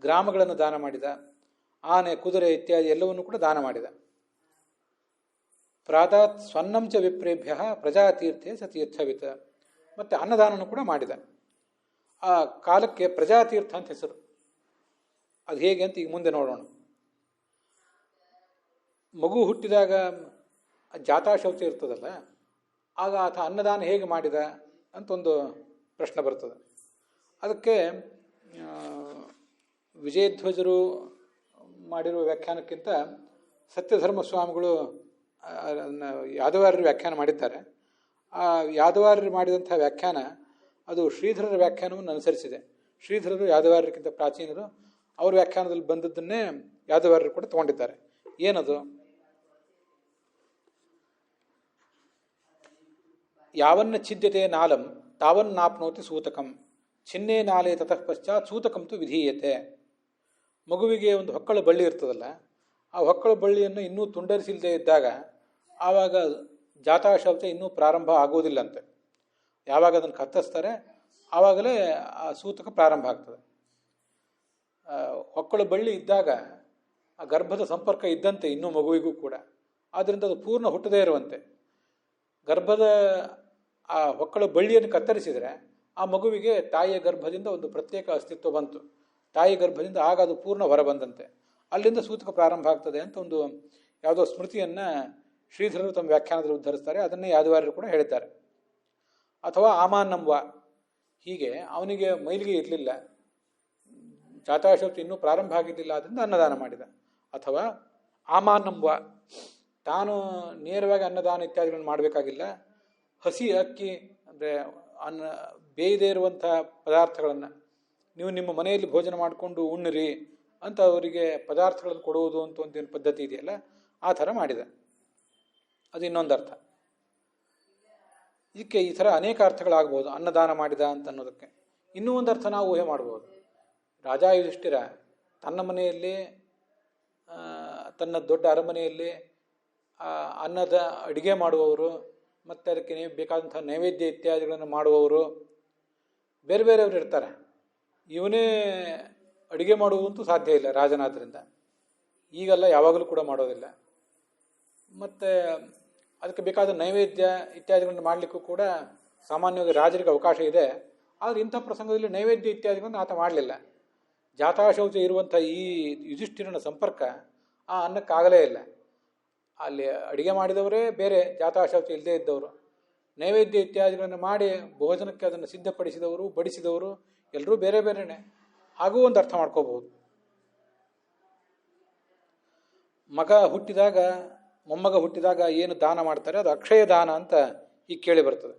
ಗ್ರಾಮಗಳನ್ನು ದಾನ ಮಾಡಿದ. ಆನೆ, ಕುದುರೆ ಇತ್ಯಾದಿ ಎಲ್ಲವನ್ನು ಕೂಡ ದಾನ ಮಾಡಿದ. ಪ್ರಾತಾತ್ ಸ್ವನ್ನಂಚ ವಿಪ್ರೇಭ್ಯ ಪ್ರಜಾತೀರ್ಥೆ ಸತೀರ್ಥವಿತ, ಮತ್ತು ಅನ್ನದಾನವನ್ನು ಕೂಡ ಮಾಡಿದ. ಆ ಕಾಲಕ್ಕೆ ಪ್ರಜಾತೀರ್ಥ ಅಂತ ಹೆಸರು. ಅದು ಹೇಗೆ ಅಂತ ಈಗ ಮುಂದೆ ನೋಡೋಣ. ಮಗು ಹುಟ್ಟಿದಾಗ ಜಾತಾಶೌಚ ಇರ್ತದಲ್ಲ, ಆಗ ಆತ ಅನ್ನದಾನ ಹೇಗೆ ಮಾಡಿದ ಅಂತ ಒಂದು ಪ್ರಶ್ನೆ ಬರ್ತದೆ. ಅದಕ್ಕೆ ವಿಜಯಧ್ವಜರು ಮಾಡಿರುವ ವ್ಯಾಖ್ಯಾನಕ್ಕಿಂತ ಸತ್ಯಧರ್ಮ ಸ್ವಾಮಿಗಳು ಯಾದವಾರ್ಯರು ವ್ಯಾಖ್ಯಾನ ಮಾಡಿದ್ದಾರೆ. ಆ ಯಾದವಾರ್ಯರು ಮಾಡಿದಂಥ ವ್ಯಾಖ್ಯಾನ ಅದು ಶ್ರೀಧರರ ವ್ಯಾಖ್ಯಾನವನ್ನು ಅನುಸರಿಸಿದೆ. ಶ್ರೀಧರರು ಯಾದವಾರ್ಯಕ್ಕಿಂತ ಪ್ರಾಚೀನರು. ಅವ್ರ ವ್ಯಾಖ್ಯಾನದಲ್ಲಿ ಬಂದದ್ದನ್ನೇ ಯಾದವಾರ್ಯರು ಕೂಡ ತಗೊಂಡಿದ್ದಾರೆ. ಏನದು? ಯಾವನ್ನ ಛಿದ್ಯತೆ ನಾಲಂ ತಾವನ್ನಾಪ್ನೋತಿ ಸೂತಕಂ, ಚಿನ್ನೇ ನಾಲೆ ತತಃ ಪಶ್ಚಾತ್ ಸೂತಕಂತು ವಿಧೀಯತೆ. ಮಗುವಿಗೆ ಒಂದು ಹೊಕ್ಕಳ ಬಳ್ಳಿ ಇರ್ತದಲ್ಲ, ಆ ಹೊಕ್ಕಳ ಬಳ್ಳಿಯನ್ನು ಇನ್ನೂ ತುಂಡರಿಸಿಲ್ಲದೆ ಇದ್ದಾಗ ಆವಾಗ ಜಾತಾಶೌಚ ಇನ್ನೂ ಪ್ರಾರಂಭ ಆಗೋದಿಲ್ಲಂತೆ. ಯಾವಾಗ ಅದನ್ನು ಕತ್ತರಿಸ್ತಾರೆ ಆವಾಗಲೇ ಆ ಸೂತಕ ಪ್ರಾರಂಭ ಆಗ್ತದೆ. ಹೊಕ್ಕಳ ಬಳ್ಳಿ ಇದ್ದಾಗ ಆ ಗರ್ಭದ ಸಂಪರ್ಕ ಇದ್ದಂತೆ ಇನ್ನೂ ಮಗುವಿಗೂ ಕೂಡ. ಆದ್ದರಿಂದ ಅದು ಪೂರ್ಣ ಹುಟ್ಟದೇ ಇರುವಂತೆ. ಗರ್ಭದ ಆ ಹೊಕ್ಕಳ ಬಳ್ಳಿಯನ್ನು ಕತ್ತರಿಸಿದರೆ ಆ ಮಗುವಿಗೆ ತಾಯಿಯ ಗರ್ಭದಿಂದ ಒಂದು ಪ್ರತ್ಯೇಕ ಅಸ್ತಿತ್ವ ಬಂತು. ತಾಯಿ ಗರ್ಭದಿಂದ ಆಗ ಅದು ಪೂರ್ಣ ಹೊರಬಂದಂತೆ. ಅಲ್ಲಿಂದ ಸೂತಕ ಪ್ರಾರಂಭ ಆಗ್ತದೆ ಅಂತ ಒಂದು ಯಾವುದೋ ಸ್ಮೃತಿಯನ್ನು ಶ್ರೀಧರರು ತಮ್ಮ ವ್ಯಾಖ್ಯಾನದಲ್ಲಿ ಉದ್ಧರಿಸ್ತಾರೆ. ಅದನ್ನೇ ಯಾದವಾರ್ಯರು ಕೂಡ ಹೇಳಿದ್ದಾರೆ. ಅಥವಾ ಆಮಾನಂವ, ಹೀಗೆ ಅವನಿಗೆ ಮೈಲಿಗೆ ಇರಲಿಲ್ಲ, ಜಾತಾಶೌಚ ಇನ್ನೂ ಪ್ರಾರಂಭ ಆಗಿರಲಿಲ್ಲ, ಅದರಿಂದ ಅನ್ನದಾನ ಮಾಡಿದ. ಅಥವಾ ಆಮಾನಂವ, ತಾನು ನೇರವಾಗಿ ಅನ್ನದಾನ ಇತ್ಯಾದಿಗಳನ್ನು ಮಾಡಬೇಕಾಗಿಲ್ಲ, ಹಸಿ ಅಕ್ಕಿ ಅಂದರೆ ಬೇಯದೇ ಇರುವಂಥ ಪದಾರ್ಥಗಳನ್ನು ನೀವು ನಿಮ್ಮ ಮನೆಯಲ್ಲಿ ಭೋಜನ ಮಾಡಿಕೊಂಡು ಉಣ್ಣಿರಿ ಅಂತ ಅವರಿಗೆ ಪದಾರ್ಥಗಳನ್ನು ಕೊಡುವುದು ಅಂತ ಒಂದೇನು ಪದ್ಧತಿ ಇದೆಯಲ್ಲ, ಆ ಥರ ಮಾಡಿದ. ಅದು ಇನ್ನೊಂದು ಅರ್ಥ. ಇದಕ್ಕೆ ಈ ಥರ ಅನೇಕ ಅರ್ಥಗಳಾಗ್ಬೋದು, ಅನ್ನದಾನ ಮಾಡಿದ ಅಂತ ಅನ್ನೋದಕ್ಕೆ. ಇನ್ನೂ ಒಂದು ಅರ್ಥ ನಾವು ಊಹೆ ಮಾಡ್ಬೋದು. ರಾಜ ಯುಧಿಷ್ಠಿರ ತನ್ನ ಮನೆಯಲ್ಲಿ, ತನ್ನ ದೊಡ್ಡ ಅರಮನೆಯಲ್ಲಿ ಅನ್ನದ ಅಡುಗೆ ಮಾಡುವವರು ಮತ್ತು ಅದಕ್ಕೆ ಬೇಕಾದಂಥ ನೈವೇದ್ಯ ಇತ್ಯಾದಿಗಳನ್ನು ಮಾಡುವವರು ಬೇರೆ ಬೇರೆಯವರು ಇರ್ತಾರೆ. ಇವನೇ ಅಡುಗೆ ಮಾಡುವುದಂತೂ ಸಾಧ್ಯ ಇಲ್ಲ ರಾಜನಾದ್ದರಿಂದ. ಈಗೆಲ್ಲ ಯಾವಾಗಲೂ ಕೂಡ ಮಾಡೋದಿಲ್ಲ. ಮತ್ತು ಅದಕ್ಕೆ ಬೇಕಾದ ನೈವೇದ್ಯ ಇತ್ಯಾದಿಗಳನ್ನು ಮಾಡಲಿಕ್ಕೂ ಕೂಡ ಸಾಮಾನ್ಯವಾಗಿ ರಾಜರಿಗೆ ಅವಕಾಶ ಇದೆ. ಆದರೆ ಇಂಥ ಪ್ರಸಂಗದಲ್ಲಿ ನೈವೇದ್ಯ ಇತ್ಯಾದಿಗಳನ್ನು ಆತ ಮಾಡಲಿಲ್ಲ. ಜಾತಾಶೌಚ ಇರುವಂಥ ಈ ಯುಧಿಷ್ಠಿರನ ಸಂಪರ್ಕ ಆ ಅನ್ನಕ್ಕಾಗಲೇ ಇಲ್ಲ. ಅಲ್ಲಿ ಅಡುಗೆ ಮಾಡಿದವರೇ ಬೇರೆ, ಜಾತಾಶೌಚ ಇಲ್ಲದೇ ಇದ್ದವರು. ನೈವೇದ್ಯ ಇತ್ಯಾದಿಗಳನ್ನು ಮಾಡಿ ಭೋಜನಕ್ಕೆ ಅದನ್ನು ಸಿದ್ಧಪಡಿಸಿದವರು, ಬಡಿಸಿದವರು ಎಲ್ಲರೂ ಬೇರೆ ಬೇರೆಯೇ. ಹಾಗೂ ಒಂದು ಅರ್ಥ ಮಾಡ್ಕೋಬಹುದು. ಮೊಮ್ಮಗ ಹುಟ್ಟಿದಾಗ ಏನು ದಾನ ಮಾಡ್ತಾರೆ ಅದು ಅಕ್ಷಯ ದಾನ ಅಂತ ಈಗ ಕೇಳಿ ಬರ್ತದೆ.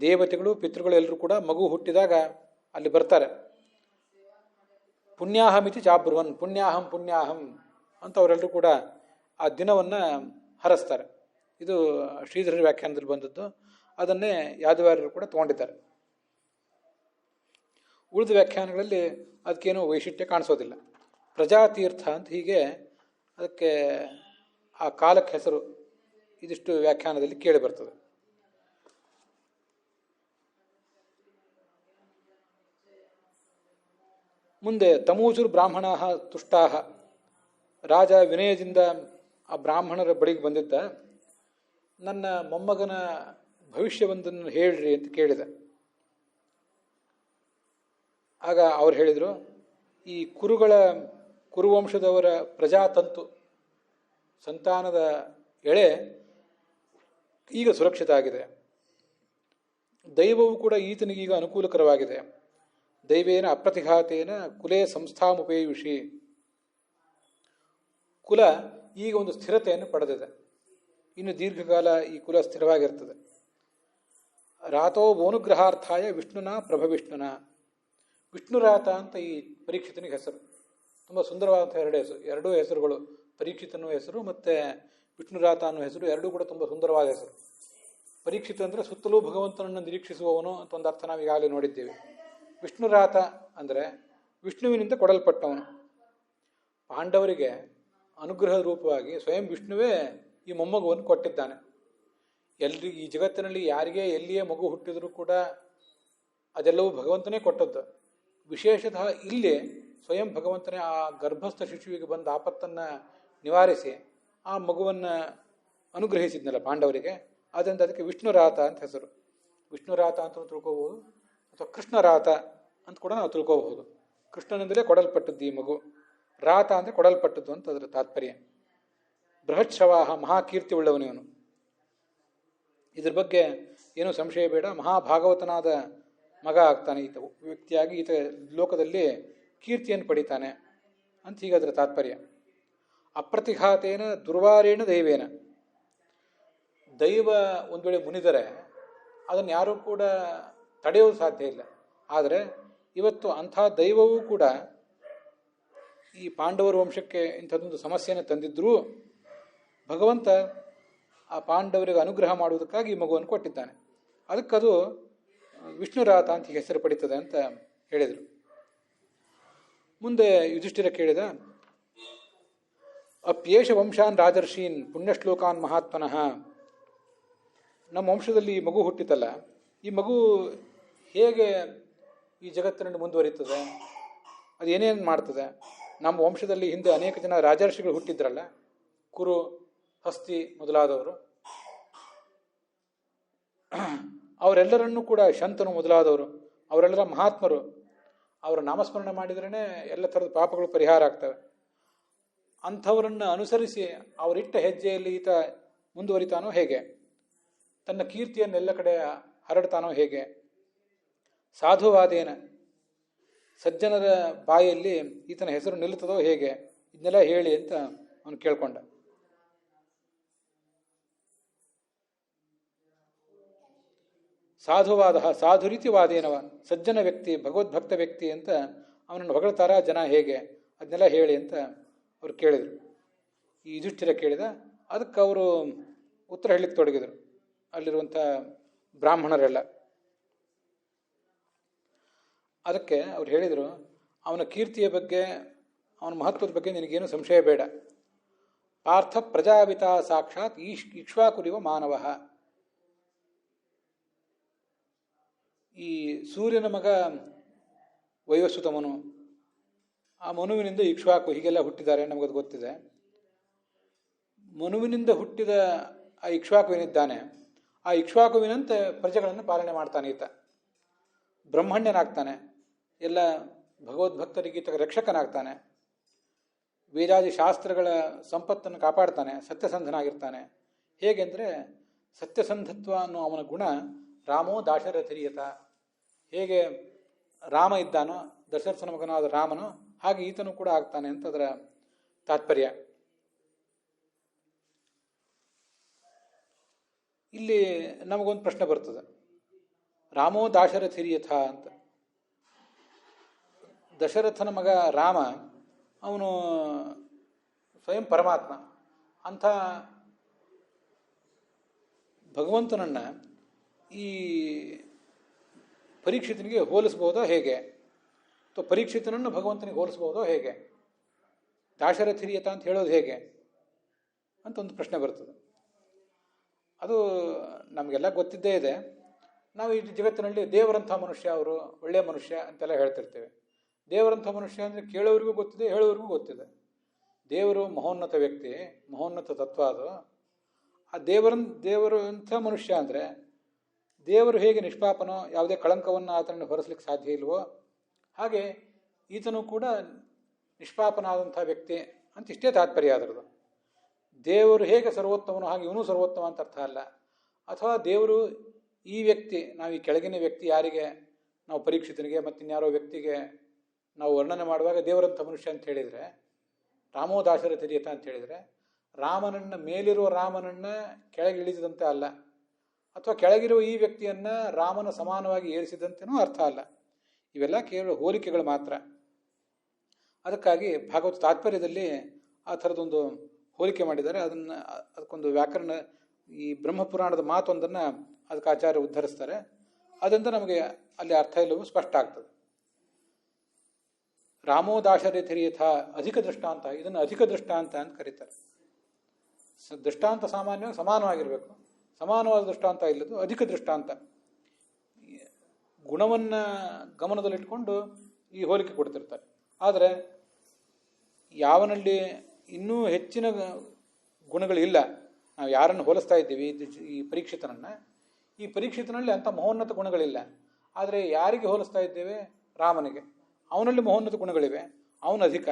ದೇವತೆಗಳು, ಪಿತೃಗಳು ಎಲ್ಲರೂ ಕೂಡ ಮಗು ಹುಟ್ಟಿದಾಗ ಅಲ್ಲಿ ಬರ್ತಾರೆ. ಪುಣ್ಯಾಹಮಿತಿ ಚಾಬ್ರುವನ್, ಪುಣ್ಯಾಹಂ ಪುಣ್ಯಾಹಂ ಅಂತ ಅವರೆಲ್ಲರೂ ಕೂಡ ಆ ದಿನವನ್ನು ಹರಸ್ತಾರೆ. ಇದು ಶ್ರೀಧರ ವ್ಯಾಖ್ಯಾನದಲ್ಲಿ ಬಂದದ್ದು. ಅದನ್ನೇ ಯಾದವಾರ್ಯರು ಕೂಡ ತಗೊಂಡಿದ್ದಾರೆ. ಉಳಿದ ವ್ಯಾಖ್ಯಾನಗಳಲ್ಲಿ ಅದಕ್ಕೇನು ವೈಶಿಷ್ಟ್ಯ ಕಾಣಿಸೋದಿಲ್ಲ. ಪ್ರಜಾತೀರ್ಥ ಅಂತ ಹೀಗೆ ಅದಕ್ಕೆ ಆ ಕಾಲಕ್ಕೆ ಹೆಸರು. ಇದಿಷ್ಟು ವ್ಯಾಖ್ಯಾನದಲ್ಲಿ ಕೇಳಿ ಬರ್ತದೆ. ಮುಂದೆ ತಮೂಜುರ್ ಬ್ರಾಹ್ಮಣ ತುಷ್ಟಾ, ರಾಜ ವಿನಯದಿಂದ ಆ ಬ್ರಾಹ್ಮಣರ ಬಳಿಗೆ ಬಂದಿದ್ದ. ನನ್ನ ಮೊಮ್ಮಗನ ಭವಿಷ್ಯವೊಂದನ್ನು ಹೇಳ್ರಿ ಅಂತ ಕೇಳಿದ. ಆಗ ಅವ್ರು ಹೇಳಿದರು, ಈ ಕುರುವಂಶದವರ ಪ್ರಜಾತಂತು ಸಂತಾನದ ಎಳೆ ಈಗ ಸುರಕ್ಷಿತ ಆಗಿದೆ. ದೈವವು ಕೂಡ ಈತನಿಗೀಗ ಅನುಕೂಲಕರವಾಗಿದೆ. ದೈವೇನ ಅಪ್ರತಿಘಾತೇನ ಕುಲೇ ಸಂಸ್ಥಾಮುಪೇಯುಷಿ. ಕುಲ ಈಗ ಒಂದು ಸ್ಥಿರತೆಯನ್ನು ಪಡೆದಿದೆ. ಇನ್ನು ದೀರ್ಘಕಾಲ ಈ ಕುಲ ಸ್ಥಿರವಾಗಿರ್ತದೆ. ರಾತೋ ಬೋನುಗ್ರಹಾರ್ಥಾಯ ವಿಷ್ಣುನ ಪ್ರಭವಿಷ್ಣುನ. ವಿಷ್ಣುರಾತ ಅಂತ ಈ ಪರೀಕ್ಷಿತನಿಗೆ ಹೆಸರು. ತುಂಬ ಸುಂದರವಾದಂಥ ಎರಡೂ ಹೆಸರುಗಳು. ಪರೀಕ್ಷಿತ್ ಅನ್ನೋ ಹೆಸರು ಮತ್ತು ವಿಷ್ಣುರಾತ ಅನ್ನೋ ಹೆಸರು ಎರಡೂ ಕೂಡ ತುಂಬ ಸುಂದರವಾದ ಹೆಸರು. ಪರೀಕ್ಷಿತ ಅಂದರೆ ಸುತ್ತಲೂ ಭಗವಂತನನ್ನು ನಿರೀಕ್ಷಿಸುವವನು ಅಂತ ಒಂದು ಅರ್ಥ ನಾವು ಈಗಾಗಲೇ ನೋಡಿದ್ದೇವೆ. ವಿಷ್ಣುರಾತ ಅಂದರೆ ವಿಷ್ಣುವಿನಿಂದ ಕೊಡಲ್ಪಟ್ಟವನು. ಪಾಂಡವರಿಗೆ ಅನುಗ್ರಹ ರೂಪವಾಗಿ ಸ್ವಯಂ ವಿಷ್ಣುವೇ ಈ ಮೊಮ್ಮಗುವನ್ನು ಕೊಟ್ಟಿದ್ದಾನೆ. ಎಲ್ರಿಗೂ ಈ ಜಗತ್ತಿನಲ್ಲಿ ಯಾರಿಗೇ ಎಲ್ಲಿಯೇ ಮಗು ಹುಟ್ಟಿದರೂ ಕೂಡ ಅದೆಲ್ಲವೂ ಭಗವಂತನೇ ಕೊಟ್ಟದ್ದು. ವಿಶೇಷತಃ ಇಲ್ಲಿ ಸ್ವಯಂ ಭಗವಂತನೇ ಆ ಗರ್ಭಸ್ಥ ಶಿಶುವಿಗೆ ಬಂದ ಆಪತ್ತನ್ನು ನಿವಾರಿಸಿ ಆ ಮಗುವನ್ನು ಅನುಗ್ರಹಿಸಿದ್ನಲ್ಲ ಪಾಂಡವರಿಗೆ. ಆದ್ದರಿಂದ ಅದಕ್ಕೆ ವಿಷ್ಣುರಾತ ಅಂತ ಹೆಸರು. ವಿಷ್ಣುರಾತ ಅಂತ ತಿಳ್ಕೋಬಹುದು, ಅಥವಾ ಕೃಷ್ಣರಾತ ಅಂತ ಕೂಡ ನಾವು ತಿಳ್ಕೋಬಹುದು. ಕೃಷ್ಣನಿಂದಲೇ ಕೊಡಲ್ಪಟ್ಟದ್ದು ಈ ಮಗು. ರಾತ ಅಂದರೆ ಕೊಡಲ್ಪಟ್ಟದ್ದು ಅಂತ ಅದರ ತಾತ್ಪರ್ಯ. ಬೃಹತ್ಶ್ರವಾಹ, ಮಹಾಕೀರ್ತಿ ಉಳ್ಳವನಿವನು. ಇದ್ರ ಬಗ್ಗೆ ಏನೂ ಸಂಶಯ ಬೇಡ. ಮಹಾಭಾಗವತನಾದ ಮಗ ಆಗ್ತಾನೆ ಈತ ವ್ಯಕ್ತಿಯಾಗಿ. ಈತ ಲೋಕದಲ್ಲಿ ಕೀರ್ತಿಯನ್ನು ಪಡಿತಾನೆ ಅಂತ ಹೀಗೆ ಅದರ ತಾತ್ಪರ್ಯ. ಅಪ್ರತಿಘಾತೇನ ದುರ್ವಾರೇಣ ದೈವೇನ. ದೈವ ಒಂದು ವೇಳೆ ಮುನಿದರೆ ಅದನ್ನು ಯಾರೂ ಕೂಡ ತಡೆಯೋದು ಸಾಧ್ಯ ಇಲ್ಲ. ಆದರೆ ಇವತ್ತು ಅಂಥ ದೈವವೂ ಕೂಡ ಈ ಪಾಂಡವರ ವಂಶಕ್ಕೆ ಇಂಥದ್ದೊಂದು ಸಮಸ್ಯೆಯನ್ನು ತಂದಿದ್ದರೂ ಭಗವಂತ ಆ ಪಾಂಡವರಿಗೆ ಅನುಗ್ರಹ ಮಾಡುವುದಕ್ಕಾಗಿ ಈ ಮಗುವನ್ನು ಕೊಟ್ಟಿದ್ದಾನೆ. ಅದಕ್ಕದು ವಿಷ್ಣುರಾತ ಅಂತ ಹೆಸರು ಪಡೀತದೆ ಅಂತ ಹೇಳಿದರು. ಮುಂದೆ ಯುಧಿಷ್ಠಿರ ಕೇಳಿದ, ಅಪ್ಯೇಷ ವಂಶಾನ್ ರಾಜರ್ಷೀನ್ ಪುಣ್ಯಶ್ಲೋಕಾನ್ ಮಹಾತ್ಮನಃ. ನಮ್ಮ ವಂಶದಲ್ಲಿ ಈ ಮಗು ಹುಟ್ಟಿತಲ್ಲ, ಈ ಮಗು ಹೇಗೆ ಈ ಜಗತ್ತಿನಲ್ಲಿ ಮುಂದುವರಿತದೆ, ಅದು ಏನೇನು ಮಾಡ್ತದೆ? ನಮ್ಮ ವಂಶದಲ್ಲಿ ಹಿಂದೆ ಅನೇಕ ಜನ ರಾಜರ್ಷಿಗಳು ಹುಟ್ಟಿದ್ರಲ್ಲ, ಕುರು, ಹಸ್ತಿ ಮೊದಲಾದವರು. ಅವರೆಲ್ಲರನ್ನೂ ಕೂಡ ಶಂತನು ಮೊದಲಾದವರು, ಅವರೆಲ್ಲರ ಮಹಾತ್ಮರು. ಅವರ ನಾಮಸ್ಮರಣೆ ಮಾಡಿದ್ರೇ ಎಲ್ಲ ಥರದ ಪಾಪಗಳು ಪರಿಹಾರ ಆಗ್ತವೆ. ಅಂಥವರನ್ನು ಅನುಸರಿಸಿ ಅವರಿಟ್ಟ ಹೆಜ್ಜೆಯಲ್ಲಿ ಈತ ಮುಂದುವರಿತಾನೋ ಹೇಗೆ? ತನ್ನ ಕೀರ್ತಿಯನ್ನೆಲ್ಲ ಕಡೆ ಹರಡ್ತಾನೋ ಹೇಗೆ? ಸಾಧುವಾದೇನ, ಸಜ್ಜನರ ಬಾಯಲ್ಲಿ ಈತನ ಹೆಸರು ನಿಲ್ಲುತ್ತದೋ ಹೇಗೆ? ಇದನ್ನೆಲ್ಲ ಹೇಳಿ ಅಂತ ಅವನು ಕೇಳ್ಕೊಂಡ. ಸಾಧುವಾದ, ಸಾಧು ರೀತಿ ವಾದೇನವ, ಸಜ್ಜನ ವ್ಯಕ್ತಿ, ಭಗವದ್ಭಕ್ತ ವ್ಯಕ್ತಿ ಅಂತ ಅವನನ್ನು ಹೊಗಳ್ತಾರ ಜನ ಹೇಗೆ ಅದನ್ನೆಲ್ಲ ಹೇಳಿ ಅಂತ ಅವ್ರು ಕೇಳಿದರು. ಈ ಯುಧಿಷ್ಠಿರ ಕೇಳಿದ. ಅದಕ್ಕೆ ಅವರು ಉತ್ತರ ಹೇಳಲಿಕ್ಕೆ ತೊಡಗಿದರು, ಅಲ್ಲಿರುವಂಥ ಬ್ರಾಹ್ಮಣರೆಲ್ಲ. ಅದಕ್ಕೆ ಅವ್ರು ಹೇಳಿದರು, ಅವನ ಕೀರ್ತಿಯ ಬಗ್ಗೆ, ಅವನ ಮಹತ್ವದ ಬಗ್ಗೆ ನಿನಗೇನು ಸಂಶಯ ಬೇಡ. ಪಾರ್ಥ ಪ್ರಜಾಪಿತ ಸಾಕ್ಷಾತ್ ಇಕ್ಷ್ವಾಕುರಿವ ಮಾನವ. ಈ ಸೂರ್ಯನ ಮಗ ವೈವಸ್ವತಮನು, ಆ ಮನುವಿನಿಂದ ಇಕ್ಷ್ವಾಕು ಹೀಗೆಲ್ಲ ಹುಟ್ಟಿದ್ದಾರೆ, ನಮಗದು ಗೊತ್ತಿದೆ. ಮನುವಿನಿಂದ ಹುಟ್ಟಿದ ಆ ಇಕ್ಷ್ವಾಕುವಿನಿದ್ದಾನೆ, ಆ ಇಕ್ಷ್ವಾಕುವಿನಂತೆ ಪ್ರಜೆಗಳನ್ನು ಪಾಲನೆ ಮಾಡ್ತಾನೆ ಈತ. ಬ್ರಹ್ಮಣ್ಯನಾಗ್ತಾನೆ, ಎಲ್ಲ ಭಗವದ್ಭಕ್ತರಿಗೆ ಈತ ರಕ್ಷಕನಾಗ್ತಾನೆ, ವೇದಾದಿ ಶಾಸ್ತ್ರಗಳ ಸಂಪತ್ತನ್ನು ಕಾಪಾಡ್ತಾನೆ, ಸತ್ಯಸಂಧನಾಗಿರ್ತಾನೆ. ಹೇಗೆಂದರೆ ಸತ್ಯಸಂಧತ್ವ ಅನ್ನೋ ಅವನ ಗುಣ ರಾಮೋ ದಾಶರಥಿರಿಯತ. ಹೇಗೆ ರಾಮ ಇದ್ದಾನೋ, ದಶರಥನ ಮಗನಾದ ರಾಮನು, ಹಾಗೆ ಈತನು ಕೂಡ ಆಗ್ತಾನೆ ಅಂತ ಅದರ ತಾತ್ಪರ್ಯ. ಇಲ್ಲಿ ನಮಗೊಂದು ಪ್ರಶ್ನೆ ಬರ್ತದೆ, ರಾಮೋ ದಾಶರಥಿರಿಯಥ ಅಂತ. ದಶರಥನ ಮಗ ರಾಮ, ಅವನು ಸ್ವಯಂ ಪರಮಾತ್ಮ. ಅಂಥ ಭಗವಂತನನ್ನು ಈ ಪರೀಕ್ಷಿತನಿಗೆ ಹೋಲಿಸ್ಬೋದೋ ಹೇಗೆ, ಅಥವಾ ಪರೀಕ್ಷಿತನನ್ನು ಭಗವಂತನಿಗೆ ಹೋಲಿಸ್ಬೋದೋ ಹೇಗೆ, ದಾಶರಥಿರಿಯತ ಅಂತ ಹೇಳೋದು ಹೇಗೆ ಅಂತ ಒಂದು ಪ್ರಶ್ನೆ ಬರ್ತದೆ. ಅದು ನಮಗೆಲ್ಲ ಗೊತ್ತಿದ್ದೇ ಇದೆ. ನಾವು ಈ ಜಗತ್ತಿನಲ್ಲಿ ದೇವರಂಥ ಮನುಷ್ಯ, ಅವರು ಒಳ್ಳೆಯ ಮನುಷ್ಯ ಅಂತೆಲ್ಲ ಹೇಳ್ತಿರ್ತೇವೆ. ದೇವರಂಥ ಮನುಷ್ಯ ಅಂದರೆ ಕೇಳೋರಿಗೂ ಗೊತ್ತಿದೆ, ಹೇಳೋರಿಗೂ ಗೊತ್ತಿದೆ. ದೇವರು ಮಹೋನ್ನತ ವ್ಯಕ್ತಿ, ಮಹೋನ್ನತ ತತ್ವ ಅದು. ಆ ದೇವರು ಅಂಥ ಮನುಷ್ಯ ಅಂದರೆ ದೇವರು ಹೇಗೆ ನಿಷ್ಪಾಪನೋ, ಯಾವುದೇ ಕಳಂಕವನ್ನು ಆತನನ್ನು ಹೊರಿಸ್ಲಿಕ್ಕೆ ಸಾಧ್ಯ ಇಲ್ವೋ, ಹಾಗೆ ಈತನೂ ಕೂಡ ನಿಷ್ಪಾಪನಾದಂಥ ವ್ಯಕ್ತಿ ಅಂತ ಇಷ್ಟೇ ತಾತ್ಪರ್ಯ ಅದರದು. ದೇವರು ಹೇಗೆ ಸರ್ವೋತ್ತಮನೋ ಹಾಗೆ ಇವನು ಸರ್ವೋತ್ತಮ ಅಂತ ಅರ್ಥ ಅಲ್ಲ. ಅಥವಾ ದೇವರು ಈ ವ್ಯಕ್ತಿ, ನಾವು ಈ ಕೆಳಗಿನ ವ್ಯಕ್ತಿ ಯಾರಿಗೆ ನಾವು ಪರೀಕ್ಷಿತನಿಗೆ ಮತ್ತಿನ್ಯಾರೋ ವ್ಯಕ್ತಿಗೆ ನಾವು ವರ್ಣನೆ ಮಾಡುವಾಗ ದೇವರಂಥ ಮನುಷ್ಯ ಅಂತ ಹೇಳಿದರೆ, ರಾಮೋ ದಾಶರಥಿರಿಯತ ಅಂತ ಹೇಳಿದರೆ, ರಾಮನನ್ನು ಮೇಲಿರುವ ರಾಮನನ್ನು ಕೆಳಗೆ ಇಳಿಸಿದಂತೆ ಅಲ್ಲ, ಅಥವಾ ಕೆಳಗಿರುವ ಈ ವ್ಯಕ್ತಿಯನ್ನು ರಾಮನ ಸಮಾನವಾಗಿ ಏರಿಸಿದಂತೆನೂ ಅರ್ಥ ಅಲ್ಲ. ಇವೆಲ್ಲ ಕೇವಲ ಹೋಲಿಕೆಗಳು ಮಾತ್ರ. ಅದಕ್ಕಾಗಿ ಭಾಗವತ ತಾತ್ಪರ್ಯದಲ್ಲಿ ಆ ಥರದೊಂದು ಹೋಲಿಕೆ ಮಾಡಿದ್ದಾರೆ. ಅದಕ್ಕೊಂದು ವ್ಯಾಕರಣ, ಈ ಬ್ರಹ್ಮಪುರಾಣದ ಮಾತೊಂದನ್ನು ಅದಕ್ಕೆ ಆಚಾರ್ಯ ಉದ್ಧರಿಸ್ತಾರೆ. ಅದರಿಂದ ನಮಗೆ ಅಲ್ಲಿ ಅರ್ಥ ಇಲ್ಲವೂ ಸ್ಪಷ್ಟ ಆಗ್ತದೆ. ರಾಮೋ ದಾಶರಥಿರಿಯಥ ಅಧಿಕ ದೃಷ್ಟಾಂತ, ಇದನ್ನು ಅಧಿಕ ದೃಷ್ಟಾಂತ ಅಂತ ಕರೀತಾರೆ. ದೃಷ್ಟಾಂತ ಸಾಮಾನ್ಯವಾಗಿ ಸಮಾನವಾಗಿರಬೇಕು, ಸಮಾನವಾದ ದೃಷ್ಟಾಂತ ಇಲ್ಲದು ಅಧಿಕ ದೃಷ್ಟಾಂತ. ಗುಣವನ್ನು ಗಮನದಲ್ಲಿಟ್ಕೊಂಡು ಈ ಹೋಲಿಕೆ ಕೊಡ್ತಿರ್ತಾರೆ. ಆದರೆ ಯಾವನಲ್ಲಿ ಇನ್ನೂ ಹೆಚ್ಚಿನ ಗುಣಗಳಿಲ್ಲ, ನಾವು ಯಾರನ್ನು ಹೋಲಿಸ್ತಾ ಇದ್ದೀವಿ ಈ ಪರೀಕ್ಷಿತನನ್ನು, ಈ ಪರೀಕ್ಷಿತನಲ್ಲಿ ಅಂಥ ಮಹೋನ್ನತ ಗುಣಗಳಿಲ್ಲ. ಆದರೆ ಯಾರಿಗೆ ಹೋಲಿಸ್ತಾ ಇದ್ದೇವೆ? ರಾಮನಿಗೆ. ಅವನಲ್ಲಿ ಮಹೋನ್ನತ ಗುಣಗಳಿವೆ, ಅವನು ಅಧಿಕ,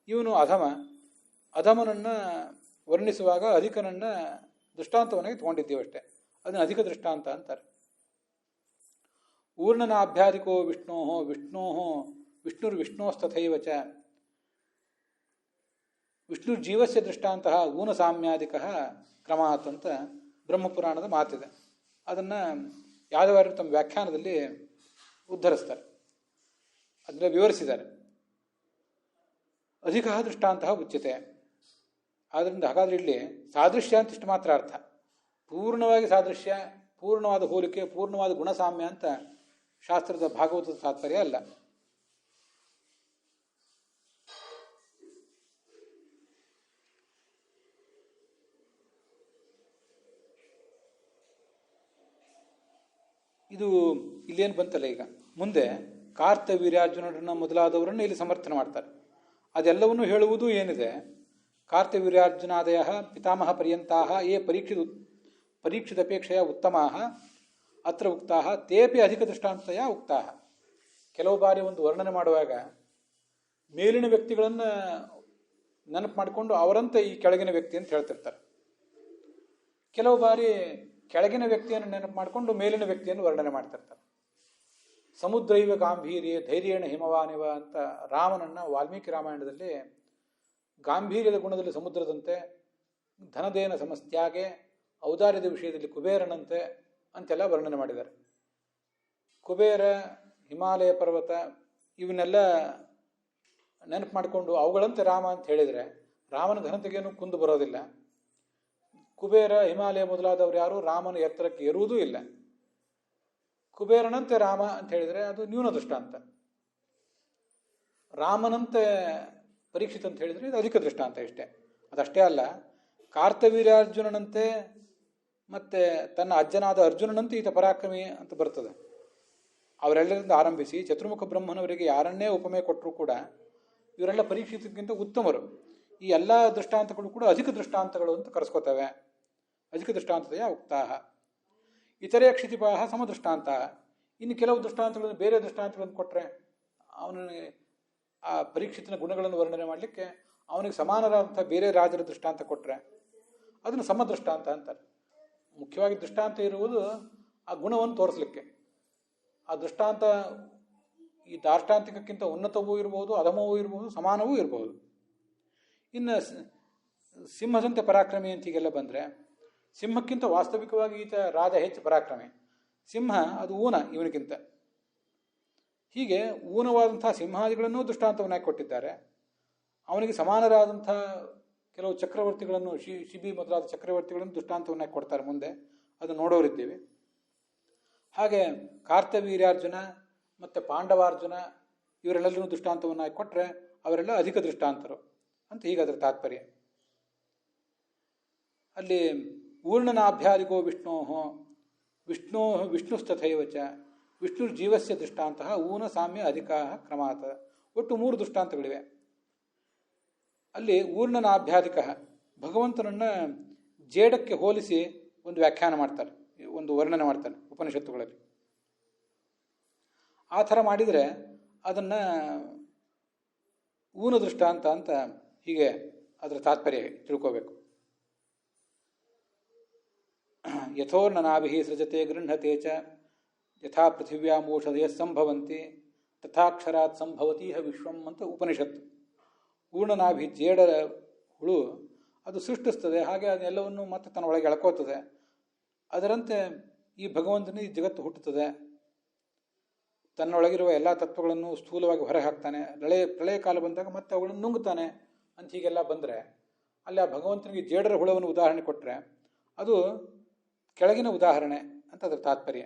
ಇವನು ಅಧಮ. ಅಧಮನನ್ನು ವರ್ಣಿಸುವಾಗ ಅಧಿಕನನ್ನು ದೃಷ್ಟಾಂತವನ್ನಾಗಿ ತೊಗೊಂಡಿದ್ದೀವಿ ಅಷ್ಟೇ. ಅದನ್ನು ಅಧಿಕ ದೃಷ್ಟಾಂತ ಅಂತಾರೆ. ಊರ್ಣನಾಭ್ಯಾಧಿಕೋ ವಿಷ್ಣುರ್ವಿಷ್ಣೋಸ್ತಥೈವ ಚ ವಿಷ್ಣುರ್ಜೀವಸ್ಯ ದೃಷ್ಟಾಂತಹ ಊನ ಸಾಮ್ಯಾಧಿಕ ಕ್ರಮಾತ್ ಅಂತ ಬ್ರಹ್ಮಪುರಾಣದ ಮಾತಿದೆ. ಅದನ್ನು ಯಾದವಾರ್ಯರು ತಮ್ಮ ವ್ಯಾಖ್ಯಾನದಲ್ಲಿ ಉದ್ಧರಿಸ್ತಾರೆ, ಅದನ್ನು ವಿವರಿಸಿದ್ದಾರೆ. ಅಧಿಕ ದೃಷ್ಟಾಂತ ಉಚ್ಯತೆ. ಆದ್ದರಿಂದ ಹಾಗಾದರೆ ಇಲ್ಲಿ ಸಾದೃಶ್ಯ ಅಂತ ಇಷ್ಟು ಮಾತ್ರ ಅರ್ಥ. ಪೂರ್ಣವಾಗಿ ಸಾದೃಶ್ಯ, ಪೂರ್ಣವಾದ ಹೋಲಿಕೆ, ಪೂರ್ಣವಾದ ಗುಣಸಾಮ್ಯ ಅಂತ ಶಾಸ್ತ್ರದ ಭಾಗವತದ ತಾತ್ಪರ್ಯ ಅಲ್ಲ. ಇದು ಇಲ್ಲೇನು ಬಂತಲ್ಲ, ಈಗ ಮುಂದೆ ಕಾರ್ತವೀರ್ಯಾರ್ಜುನರನ್ನ ಮೊದಲಾದವರನ್ನು ಇಲ್ಲಿ ಸಮರ್ಥನೆ ಮಾಡ್ತಾರೆ. ಅದೆಲ್ಲವನ್ನೂ ಹೇಳುವುದು ಏನಿದೆ, ಕಾರ್ತವೀರ್ಯಾರ್ಜುನಾದಯ ಪಿತಾಮಹ ಪರ್ಯಂತಾಹ ಯೇ ಪರೀಕ್ಷಿತಪೇಕ್ಷೆಯ ಉತ್ತಮಾಹ ಅತ್ರ ಉಕ್ತಾಹ ತೇಪಿ ಅಧಿಕ ದೃಷ್ಟಾಂತಯ ಉಕ್ತಾಹ. ಕೆಲವು ಬಾರಿ ಒಂದು ವರ್ಣನೆ ಮಾಡುವಾಗ ಮೇಲಿನ ವ್ಯಕ್ತಿಗಳನ್ನು ನೆನಪು ಮಾಡಿಕೊಂಡು ಅವರಂತೆ ಈ ಕೆಳಗಿನ ವ್ಯಕ್ತಿ ಅಂತ ಹೇಳ್ತಿರ್ತಾರೆ. ಕೆಲವು ಬಾರಿ ಕೆಳಗಿನ ವ್ಯಕ್ತಿಯನ್ನು ನೆನಪು ಮಾಡಿಕೊಂಡು ಮೇಲಿನ ವ್ಯಕ್ತಿಯನ್ನು ವರ್ಣನೆ ಮಾಡ್ತಿರ್ತಾರೆ. ಸಮುದ್ರೈವ ಗಾಂಭೀರ್ಯ ಧೈರ್ಯೇಣ ಹಿಮವಾನಿವ ಅಂತ ರಾಮನನ್ನು ವಾಲ್ಮೀಕಿ ರಾಮಾಯಣದಲ್ಲಿ ಗಾಂಭೀರ್ಯದ ಗುಣದಲ್ಲಿ ಸಮುದ್ರದಂತೆ, ಧನದೇನ ಸಮಸ್ತ್ಯಾಗೆ, ಔದಾರ್ಯದ ವಿಷಯದಲ್ಲಿ ಕುಬೇರನಂತೆ ಅಂತೆಲ್ಲ ವರ್ಣನೆ ಮಾಡಿದ್ದಾರೆ. ಕುಬೇರ, ಹಿಮಾಲಯ ಪರ್ವತ ಇವನ್ನೆಲ್ಲ ನೆನಪು ಮಾಡಿಕೊಂಡು ಅವುಗಳಂತೆ ರಾಮ ಅಂತ ಹೇಳಿದರೆ ರಾಮನ ಘನತೆಗೇನು ಕುಂದು ಬರೋದಿಲ್ಲ. ಕುಬೇರ, ಹಿಮಾಲಯ ಮೊದಲಾದವರು ಯಾರು ರಾಮನ ಎತ್ತರಕ್ಕೆ ಏರುವುದೂ ಇಲ್ಲ. ಕುಬೇರನಂತೆ ರಾಮ ಅಂತ ಹೇಳಿದರೆ ಅದು ನ್ಯೂನ ದೃಷ್ಟಾಂತ. ರಾಮನಂತೆ ಪರೀಕ್ಷಿತ್ ಅಂತ ಹೇಳಿದರೆ ಇದು ಅಧಿಕ ದೃಷ್ಟಾಂತ ಇಷ್ಟೇ. ಅದಷ್ಟೇ ಅಲ್ಲ, ಕಾರ್ತವೀರ್ಯಾರ್ಜುನನಂತೆ ಮತ್ತು ತನ್ನ ಅಜ್ಜನಾದ ಅರ್ಜುನನಂತೆ ಈತ ಪರಾಕ್ರಮಿ ಅಂತ ಬರ್ತದೆ. ಅವರೆಲ್ಲರಿಂದ ಆರಂಭಿಸಿ ಚತುರ್ಮುಖ ಬ್ರಹ್ಮನವರಿಗೆ ಯಾರನ್ನೇ ಉಪಮೆ ಕೊಟ್ಟರೂ ಕೂಡ ಇವರೆಲ್ಲ ಪರೀಕ್ಷಿತಕ್ಕಿಂತ ಉತ್ತಮರು. ಈ ಎಲ್ಲ ದೃಷ್ಟಾಂತಗಳು ಕೂಡ ಅಧಿಕ ದೃಷ್ಟಾಂತಗಳು ಅಂತ ಕರೆಸ್ಕೋತವೆ. ಅಧಿಕ ದೃಷ್ಟಾಂತತೆಯ ಉಕ್ತಾಹ ಇತರೆ ಕ್ಷಿತಿಪಾಹ ಸಮದೃಷ್ಟಾಂತ. ಇನ್ನು ಕೆಲವು ದೃಷ್ಟಾಂತಗಳನ್ನು, ಬೇರೆ ದೃಷ್ಟಾಂತಗಳನ್ನು ಕೊಟ್ಟರೆ ಅವನಿಗೆ ಆ ಪರೀಕ್ಷಿತನ ಗುಣಗಳನ್ನು ವರ್ಣನೆ ಮಾಡಲಿಕ್ಕೆ ಅವನಿಗೆ ಸಮಾನರಾದಂಥ ಬೇರೆ ರಾಜರ ದೃಷ್ಟಾಂತ ಕೊಟ್ಟರೆ ಅದನ್ನು ಸಮದೃಷ್ಟಾಂತ ಅಂತಾರೆ. ಮುಖ್ಯವಾಗಿ ದೃಷ್ಟಾಂತ ಇರುವುದು ಆ ಗುಣವನ್ನು ತೋರಿಸಲಿಕ್ಕೆ. ಆ ದೃಷ್ಟಾಂತ ಈ ದಾರ್ಷ್ಟಾಂತಿಕಕ್ಕಿಂತ ಉನ್ನತವೂ ಇರಬಹುದು, ಅಧಮವೂ ಇರಬಹುದು, ಸಮಾನವೂ ಇರಬಹುದು. ಇನ್ನು ಸಿಂಹದಂತೆ ಪರಾಕ್ರಮಿ ಅಂತ ಹೀಗೆಲ್ಲ ಬಂದರೆ, ಸಿಂಹಕ್ಕಿಂತ ವಾಸ್ತವಿಕವಾಗಿ ಈತ ರಾಜ ಹೆಚ್ಚು ಪರಾಕ್ರಮಿ. ಸಿಂಹ ಅದು ಊನ ಇವನಿಗಿಂತ. ಹೀಗೆ ಊನವಾದಂಥ ಸಿಂಹಾದಿಗಳನ್ನೂ ದೃಷ್ಟಾಂತವನ್ನಾಗಿ ಕೊಟ್ಟಿದ್ದಾರೆ. ಅವನಿಗೆ ಸಮಾನರಾದಂಥ ಕೆಲವು ಚಕ್ರವರ್ತಿಗಳನ್ನು, ಶಿಬಿ ಮೊದಲಾದ ಚಕ್ರವರ್ತಿಗಳನ್ನು ದೃಷ್ಟಾಂತವನ್ನಾಗಿ ಕೊಡ್ತಾರೆ ಮುಂದೆ. ಅದು ನೋಡೋರಿದ್ದೀವಿ. ಹಾಗೆ ಕಾರ್ತವೀರ್ಯಾರ್ಜುನ ಮತ್ತು ಪಾಂಡವಾರ್ಜುನ ಇವರೆಲ್ಲರೂ ದೃಷ್ಟಾಂತವನ್ನಾಗಿ ಕೊಟ್ಟರೆ ಅವರೆಲ್ಲ ಅಧಿಕ ದೃಷ್ಟಾಂತರು ಅಂತ ಹೀಗೆ ಅದರ ತಾತ್ಪರ್ಯ. ಅಲ್ಲಿ ಊರ್ಣನಾಭ್ಯಾದಿಗೋ ವಿಷ್ಣುಸ್ತಥೈವ ಚ ವಿಷ್ಣುರ್ಜೀವಸ್ಯ ದೃಷ್ಟಾಂತ ಊನ ಸಾಮ್ಯ ಅಧಿಕಾ ಕ್ರಮಾತ್. ಒಟ್ಟು 3 ದೃಷ್ಟಾಂತಗಳಿವೆ. ಅಲ್ಲಿ ಊರ್ಣನಾಭ್ಯಾಧಿಕ ಭಗವಂತನನ್ನು ಜೇಡಕ್ಕೆ ಹೋಲಿಸಿ ಒಂದು ವ್ಯಾಖ್ಯಾನ ಮಾಡ್ತಾರೆ, ಒಂದು ವರ್ಣನೆ ಮಾಡ್ತಾನೆ ಉಪನಿಷತ್ತುಗಳಲ್ಲಿ. ಆ ಥರ ಮಾಡಿದರೆ ಅದನ್ನು ಊನ ದೃಷ್ಟಾಂತ ಅಂತ ಹೀಗೆ ಅದರ ತಾತ್ಪರ್ಯ ತಿಳ್ಕೋಬೇಕು. ಯಥೋರ್ಣನಾಭಿ ಸೃಜತೆ ಗೃಹತೆ ಚ ಯಥಾ ಪೃಥಿವ್ಯಾಮೋಷಧಯ ಸಂಭವಂತಿ ತಥಾಕ್ಷರಾತ್ ಸಂಭವತೀಹ ವಿಶ್ವಂ ಅಂತ ಉಪನಿಷತ್ತು. ಊರ್ಣನಾಭಿ ಜೇಡರ ಹುಳು ಅದು ಸೃಷ್ಟಿಸ್ತದೆ, ಹಾಗೆ ಅದನ್ನೆಲ್ಲವನ್ನು ಮತ್ತೆ ತನ್ನ ಒಳಗೆ ಎಳ್ಕೋತದೆ. ಅದರಂತೆ ಈ ಭಗವಂತನ ಈ ಜಗತ್ತು ಹುಟ್ಟುತ್ತದೆ, ತನ್ನೊಳಗಿರುವ ಎಲ್ಲ ತತ್ವಗಳನ್ನು ಸ್ಥೂಲವಾಗಿ ಹೊರ ಹಾಕ್ತಾನೆ, ಪ್ರಳಯ ಕಾಲ ಬಂದಾಗ ಮತ್ತೆ ಅವುಗಳನ್ನು ನುಂಗುತ್ತಾನೆ ಅಂತ ಹೀಗೆಲ್ಲ ಬಂದರೆ ಅಲ್ಲಿ ಆ ಭಗವಂತನಿಗೆ ಜೇಡರ ಹುಳವನ್ನು ಉದಾಹರಣೆ ಕೊಟ್ಟರೆ ಅದು ಕೆಳಗಿನ ಉದಾಹರಣೆ ಅಂತ ಅದರ ತಾತ್ಪರ್ಯ.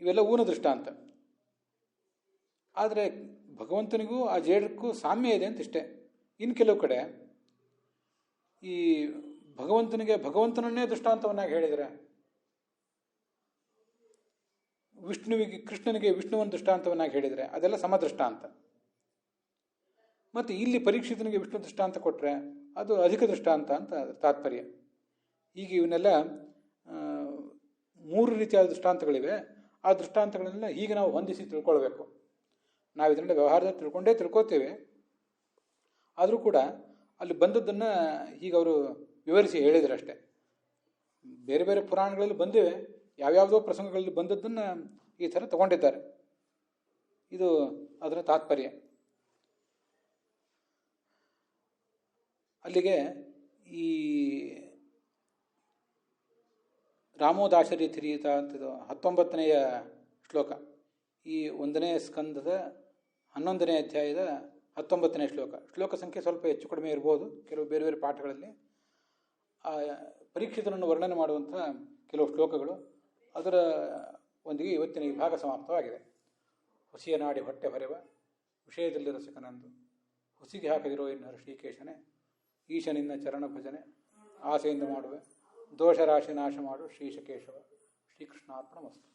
ಇವೆಲ್ಲ ಊನ ದೃಷ್ಟಾಂತ. ಆದರೆ ಭಗವಂತನಿಗೂ ಆ ಜೇಡಕ್ಕೂ ಸಾಮ್ಯ ಇದೆ ಅಂತ ಇಷ್ಟೇ. ಇನ್ನು ಕೆಲವು ಕಡೆ ಈ ಭಗವಂತನಿಗೆ ಭಗವಂತನನ್ನೇ ದೃಷ್ಟಾಂತವನ್ನಾಗಿ ಹೇಳಿದರೆ, ಕೃಷ್ಣನಿಗೆ ವಿಷ್ಣುವನ್ನು ದೃಷ್ಟಾಂತವನ್ನಾಗಿ ಹೇಳಿದರೆ ಅದೆಲ್ಲ ಸಮದೃಷ್ಟಾಂತ. ಮತ್ತು ಇಲ್ಲಿ ಪರೀಕ್ಷಿತನಿಗೆ ವಿಷ್ಣು ದೃಷ್ಟಾಂತ ಕೊಟ್ಟರೆ ಅದು ಅಧಿಕ ದೃಷ್ಟಾಂತ ಅಂತ ತಾತ್ಪರ್ಯ. ಈಗ ಇವನ್ನೆಲ್ಲ 3 ರೀತಿಯಾದ ದೃಷ್ಟಾಂತಗಳಿವೆ. ಆ ದೃಷ್ಟಾಂತಗಳನ್ನೆಲ್ಲ ಹೀಗೆ ನಾವು ಹೊಂದಿಸಿ ತಿಳ್ಕೊಳ್ಬೇಕು. ನಾವು ಇದರಿಂದ ವ್ಯವಹಾರದಲ್ಲಿ ತಿಳ್ಕೋತೇವೆ. ಆದರೂ ಕೂಡ ಅಲ್ಲಿ ಬಂದದ್ದನ್ನು ಹೀಗೆ ಅವರು ವಿವರಿಸಿ ಹೇಳಿದರು ಅಷ್ಟೇ. ಬೇರೆ ಬೇರೆ ಪುರಾಣಗಳಲ್ಲಿ ಬಂದಿವೆ, ಯಾವ್ಯಾವುದೋ ಪ್ರಸಂಗಗಳಲ್ಲಿ ಬಂದದ್ದನ್ನು ಈ ಥರ ತಗೊಂಡಿದ್ದಾರೆ. ಇದು ಅದರ ತಾತ್ಪರ್ಯ. ಅಲ್ಲಿಗೆ ಈ ರಾಮೋದಾಶರಿ ಥಿರೀತ ಅಂತಿದ್ದು 19ನೆಯ ಶ್ಲೋಕ, ಈ 1ನೇ ಸ್ಕಂದದ 11ನೇ ಅಧ್ಯಾಯದ 19ನೇ ಶ್ಲೋಕ ಸಂಖ್ಯೆ ಸ್ವಲ್ಪ ಹೆಚ್ಚು ಕಡಿಮೆ ಇರ್ಬೋದು ಕೆಲವು ಬೇರೆ ಬೇರೆ ಪಾಠಗಳಲ್ಲಿ. ಆ ಪರೀಕ್ಷಿತನನ್ನು ವರ್ಣನೆ ಮಾಡುವಂಥ ಕೆಲವು ಶ್ಲೋಕಗಳು, ಅದರ ಒಂದಿಗೆ ಇವತ್ತಿನ ಈ ಭಾಗ ಸಮಾಪ್ತವಾಗಿದೆ. ಹುಸಿಯ ನಾಡಿ ಹೊಟ್ಟೆ ಹೊರೆವ ವಿಷಯದಲ್ಲಿ ರಸಿಕನಂದು ಹುಸಿಗೆ ಹಾಕದಿರೋ ಇನ್ನು ಶ್ರೀಕೇಶನೇ ಈಶನಿಂದ ಚರಣ ಭಜನೆ ಆಸೆಯಿಂದ ಮಾಡುವೆ ದೋಷರಾಶಿ ನಾಶ ಮಾಡು ಶ್ರೀಶಕೇಶವ. ಶ್ರೀಕೃಷ್ಣಾರ್ಪಣಮಸ್ತು.